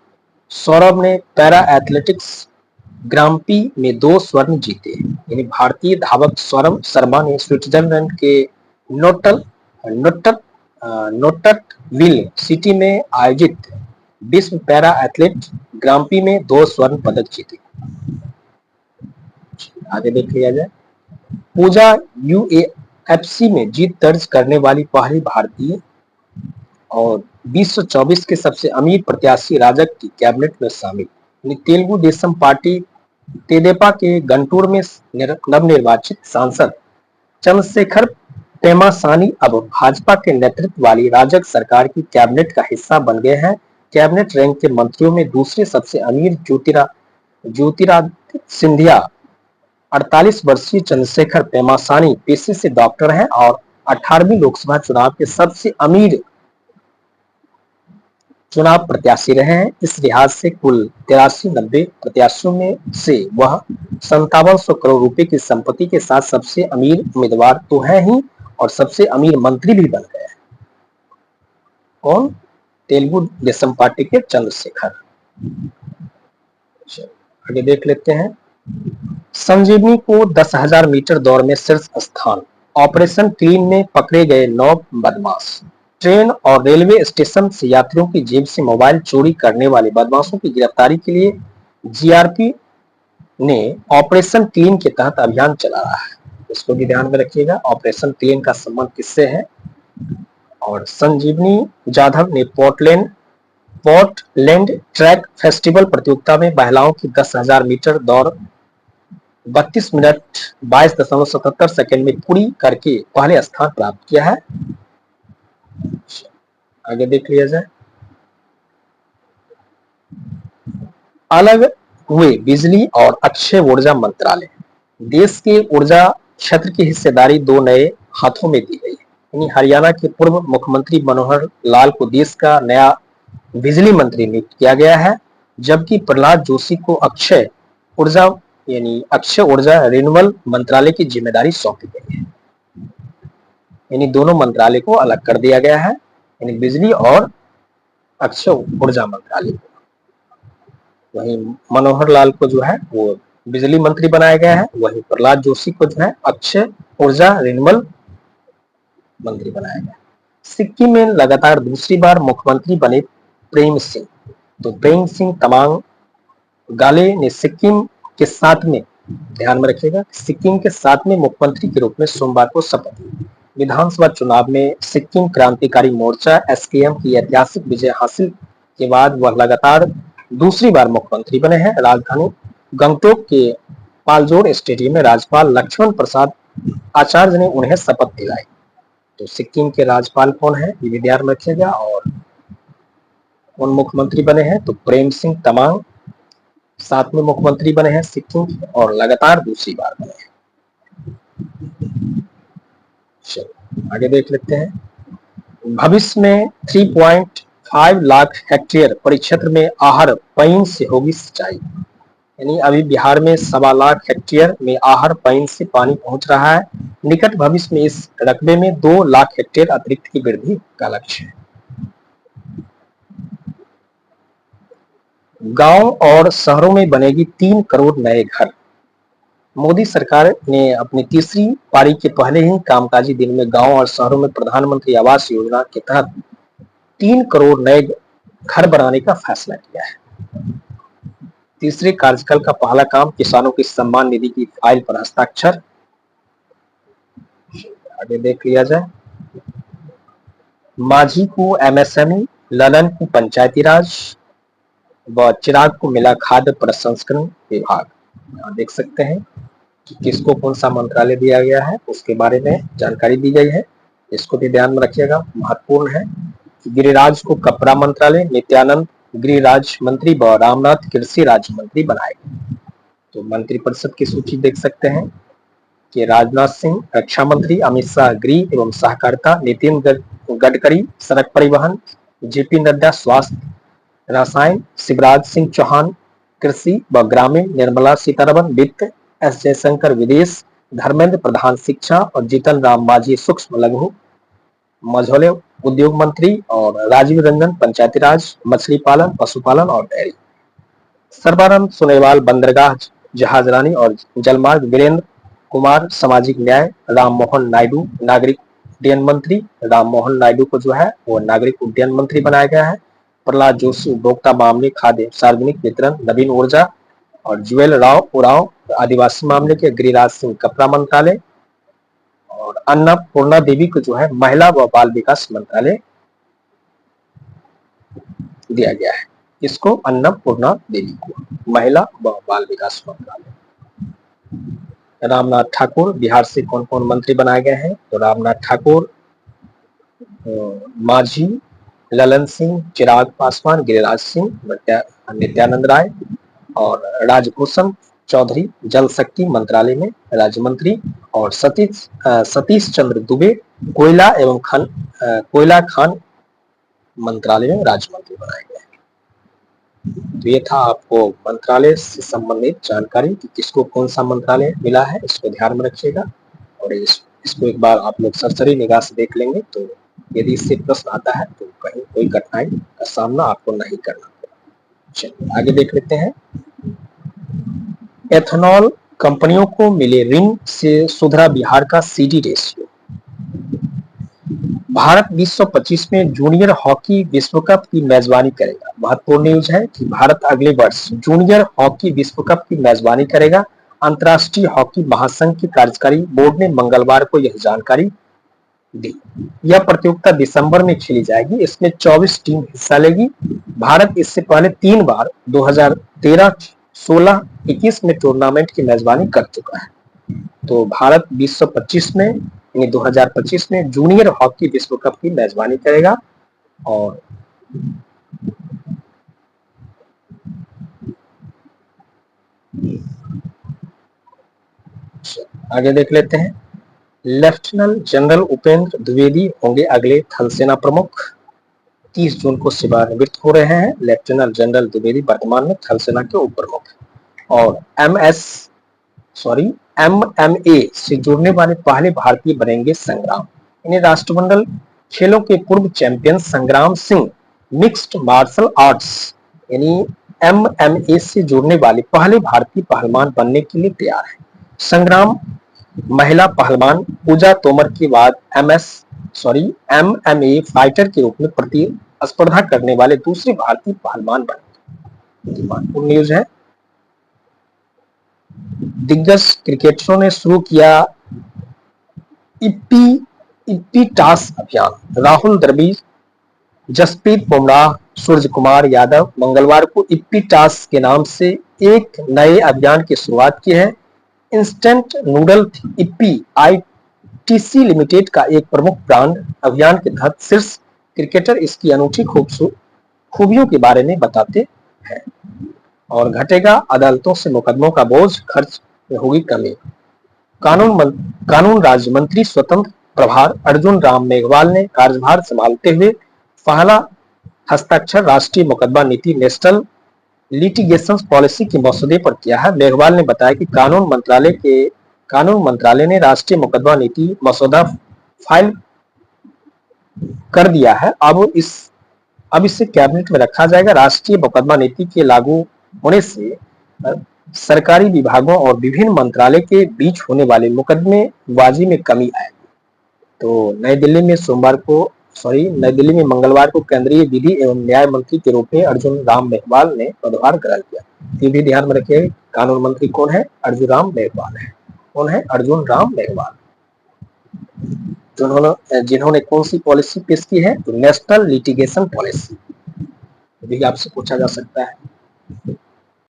सौरभ ने पैरा एथलेटिक्स ग्रांप्री में 2 स्वर्ण जीते। यानी भारतीय धावक सौरभ शर्मा ने स्विट्जरलैंड के नोट्टरविल सिटी में आयोजित विश्व पैरा एथलेट ग्रांप्री में 2 स्वर्ण पदक जीते। आगे देख लिया जाए। पूजा यूएफसी में जीत दर्ज करने वाली पहली भारतीय और 2024 के सबसे अमीर प्रत्याशी राजग की कैबिनेट में शामिल। तेलुगु देशम पार्टी तेदेपा के गंटूर में नवनिर्वाचित सांसद चंद्रशेखर पेमासानी अब भाजपा के नेतृत्व वाली राजग सरकार की कैबिनेट का हिस्सा बन गए हैं। कैबिनेट रैंक के मंत्रियों में दूसरे सबसे अमीर ज्योतिरादित्य सिंधिया 48 वर्षीय चंद्रशेखर पेमासानी पेशे से डॉक्टर हैं और 18वीं लोकसभा चुनाव के सबसे अमीर चुनाव प्रत्याशी रहे हैं। इस लिहाज से कुल 83-90 प्रत्याशियों में से वह 5700 करोड़ रुपए की संपत्ति के साथ सबसे अमीर उम्मीदवार तो है ही और सबसे अमीर मंत्री भी बन गए हैं। कौन? तेलुगु देशम पार्टी के चंद्रशेखर। आगे देख लेते हैं। संजीवनी को 10,000 मीटर दौड़ में शीर्ष स्थान। ऑपरेशन क्लीन में पकड़े गए 9 बदमाश। ट्रेन और रेलवे स्टेशन से यात्रियों की जेब से मोबाइल चोरी करने वाले बदमाशों की गिरफ्तारी के लिए जीआरपी ने ऑपरेशन क्लीन के तहत अभियान चला रहा है। इसको भी ध्यान में रखिएगा, ऑपरेशन क्लीन का संबंध किससे है। और संजीवनी जाधव ने पोर्टलैंड ट्रैक फेस्टिवल प्रतियोगिता में महिलाओं की 10,000 मीटर दौड़ 32 मिनट 22.77 सेकंड में पूरी करके पहले स्थान प्राप्त किया है। आगे देख लिया जाए। अलग हुए बिजली और अक्षय ऊर्जा मंत्रालय। देश के ऊर्जा क्षेत्र की हिस्सेदारी 2 नए हाथों में दी गई है। यानी हरियाणा के पूर्व मुख्यमंत्री मनोहर लाल को देश का नया बिजली मंत्री नियुक्त किया गया है, जबकि प्रहलाद जोशी को अक्षय ऊर्जा रिन्यूएबल मंत्रालय की जिम्मेदारी सौंपी गई है। यानी दोनों मंत्रालय को अलग कर दिया गया है, यानी बिजली और अक्षय ऊर्जा मंत्रालय। वहीं मनोहर लाल को जो है वो बिजली मंत्री बनाया गया है, वहीं प्रहलाद जोशी को जो है अक्षय ऊर्जा रिन्यूएबल मंत्री बनाया गया। सिक्किम में लगातार दूसरी बार मुख्यमंत्री बने प्रेम सिंह। तो प्रेम सिंह तमांग गाले ने सिक्किम के 7वें, ध्यान में रखिएगा, सिक्किम के 7वें मुख्यमंत्री के रूप में सोमवार को शपथ ली। विधानसभा चुनाव में सिक्किम क्रांतिकारी मोर्चा एसकेएम की ऐतिहासिक विजय हासिल के बाद वह लगातार दूसरी बार मुख्यमंत्री बने हैं। राजधानी गंगटोक के पालजोर स्टेडियम में राज्यपाल लक्ष्मण प्रसाद आचार्य ने उन्हें शपथ दिलाई। तो सिक्किम के राज्यपाल कौन है, ये भी ध्यान में रखिएगा। और कौन मुख्यमंत्री बने हैं, तो प्रेम सिंह तमांग 7वें मुख्यमंत्री बने हैं सिक्किम के और लगातार दूसरी बार बने हैं। चलो आगे देख लेते हैं। भविष्य में 3.5 लाख हेक्टेयर परिक्षेत्र में आहर पईन से होगी सिंचाई। यानी अभी बिहार में 1.25 लाख हेक्टेयर में आहर पईन से पानी पहुंच रहा है। निकट भविष्य में इस रकबे में 2 लाख हेक्टेयर अतिरिक्त की वृद्धि का लक्ष्य है। गांव और शहरों में बनेगी 3 करोड़ नए घर। मोदी सरकार ने अपनी तीसरी पारी के पहले ही कामकाजी दिन में गांव और शहरों में प्रधानमंत्री आवास योजना के तहत 3 करोड़ नए घर बनाने का फैसला किया है। तीसरे कार्यकाल का पहला काम किसानों की सम्मान निधि की फाइल पर हस्ताक्षर। आगे देख लिया जाए। माझी को एमएसएमई, ललन को पंचायती राज व चिराग को मिला खाद्य प्रसंस्करण विभाग। यहाँ देख सकते हैं कि किसको कौन सा मंत्रालय दिया गया है, उसके बारे में जानकारी दी गई है। इसको भी ध्यान में रखिएगा, महत्वपूर्ण है। गिरिराज को कपड़ा मंत्रालय, नित्यानंद गृह राज्य मंत्री व रामनाथ कृषि राज्य मंत्री बनाए गए। तो मंत्रिपरिषद की सूची देख सकते हैं कि राजनाथ सिंह रक्षा मंत्री, अमित शाह गृह एवं सहकारिता, नितिन गडकरी सड़क परिवहन, जेपी नड्डा स्वास्थ्य रसायन, शिवराज सिंह चौहान कृषि व ग्रामीण, निर्मला सीतारमण वित्त, एस जयशंकर विदेश, धर्मेंद्र प्रधान शिक्षा और जीतन राम मांझी सूक्ष्म लघु मझोले उद्योग मंत्री और राजीव रंजन पंचायती राज, मछली पालन, पशुपालन और डेयरी। सर्बानंद सोनोवाल बंदरगाह जहाजरानी और जलमार्ग, वीरेंद्र कुमार सामाजिक न्याय, राम मोहन नायडू नागरिक उड्डयन मंत्री, राम मोहन नायडू को जो है वो नागरिक उड्डयन मंत्री बनाया गया है। प्रहलाद जोशी उपभोक्ता मामले, खाद्य सार्वजनिक वितरण, नवीन ऊर्जा और जुएल राव उरांव आदिवासी मामले के, गिरिराज सिंह कपड़ा मंत्रालय और अन्नपूर्णा देवी को जो है महिला व बाल विकास मंत्रालय दिया गया है। इसको अन्नपूर्णा देवी को, महिला व बाल विकास मंत्रालय। रामनाथ ठाकुर बिहार से कौन कौन मंत्री बनाए गए हैं? तो रामनाथ ठाकुर, मांझी, ललन सिंह, चिराग पासवान, गिरिराज सिंह, नित्यानंद राय और राजभूषण चौधरी जल शक्ति मंत्रालय में राज्य मंत्री, और सतीश चंद्र दुबे कोयला एवं कोयला खान मंत्रालय में राज्य मंत्री बनाए गए। तो ये था आपको मंत्रालय से संबंधित जानकारी कि किसको कौन सा मंत्रालय मिला है, इसको ध्यान में रखिएगा और इसको एक बार आप लोग सरसरी निगाह से देख लेंगे तो यदि इससे प्रश्न आता है तो कहीं कोई कठिनाई का सामना आपको नहीं करना पड़ेगा। चलिए आगे देख लेते हैं। एथेनॉल कंपनियों को मिले ऋण से सुधरा बिहार का सीडी रेशियो। भारत 2025 में जूनियर हॉकी विश्व कप की मेजबानी करेगा। महत्वपूर्ण न्यूज है कि भारत अगले वर्ष जूनियर हॉकी विश्व कप की मेजबानी करेगा। अंतर्राष्ट्रीय हॉकी महासंघ के कार्यकारी बोर्ड ने मंगलवार को यह जानकारी दी। यह प्रतियोगिता दिसंबर में खेली जाएगी। इसमें 24 टीम हिस्सा लेगी। भारत इससे पहले 3 बार 2013, 16, 21 में टूर्नामेंट की मेजबानी कर चुका है। तो भारत 2025 में 2025 में जूनियर हॉकी विश्व कप की मेजबानी करेगा। और आगे देख लेते हैं। लेफ्टिनेंट जनरल उपेंद्र द्विवेदी होंगे अगले थल सेना प्रमुख। 30 जून को सेवानिवृत्त हो रहे हैं लेफ्टिनेंट जनरल द्विवेदी, वर्तमान में थल सेना के उप प्रमुख। और MMA से जुड़ने वाले पहले भारतीय बनेंगे संग्राम। इन्हें राष्ट्रमंडल खेलों के पूर्व चैंपियन संग्राम सिंह मिक्स्ड मार्शल आर्ट्स यानी MMA से जुड़ने वाले पहले भारतीय पहलवान बनने के लिए तैयार है। संग्राम महिला पहलवान पूजा तोमर के बाद MMA फाइटर के रूप में प्रतिस्पर्धा करने वाले दूसरे भारतीय पहलवान बने। महत्वपूर्ण न्यूज है। दिग्गज क्रिकेटरों ने शुरू किया इप्पी टास अभियान। राहुल द्रविड़, जसप्रीत बुमराह, सूर्य कुमार यादव मंगलवार को इप्पी टास के नाम से एक नए अभियान की शुरुआत की है। Instant noodle Yippee ITC limited का एक प्रमुख ब्रांड। अभियान के तहत शीर्ष क्रिकेटर इसकी अनूठी खूबियों के बारे में बताते हैं। और घटेगा अदालतों से मुकदमों का बोझ, खर्च में होगी कमी। कानून राज्य मंत्री स्वतंत्र प्रभार अर्जुन राम मेघवाल ने कार्यभार संभालते हुए पहला हस्ताक्षर राष्ट्रीय मुकदमा नीति नेशनल लिटिगेशन पॉलिसी के मसौदे पर किया है। मेघवाल ने बताया कि कानून मंत्रालय ने राष्ट्रीय मुकदमा नीति मसौदा फाइल कर दिया है। अब इसे कैबिनेट में रखा जाएगा। राष्ट्रीय मुकदमा नीति के लागू होने से सरकारी विभागों और विभिन्न मंत्रालय के बीच होने वाले मुकदमेबाजी में कमी आएगी। तो नई दिल्ली में मंगलवार को केंद्रीय विधि एवं न्याय मंत्री के रूप में अर्जुन राम मेघवाल ने पदभार ग्रहण किया। ये भी ध्यान में रखिए, कानून मंत्री कौन है? अर्जुन राम मेघवाल है। कौन है? अर्जुन राम मेघवाल। जिन्होंने कौन सी पॉलिसी पेश की है? तो नेशनल लिटिगेशन पॉलिसी। भी आपसे पूछा जा सकता है।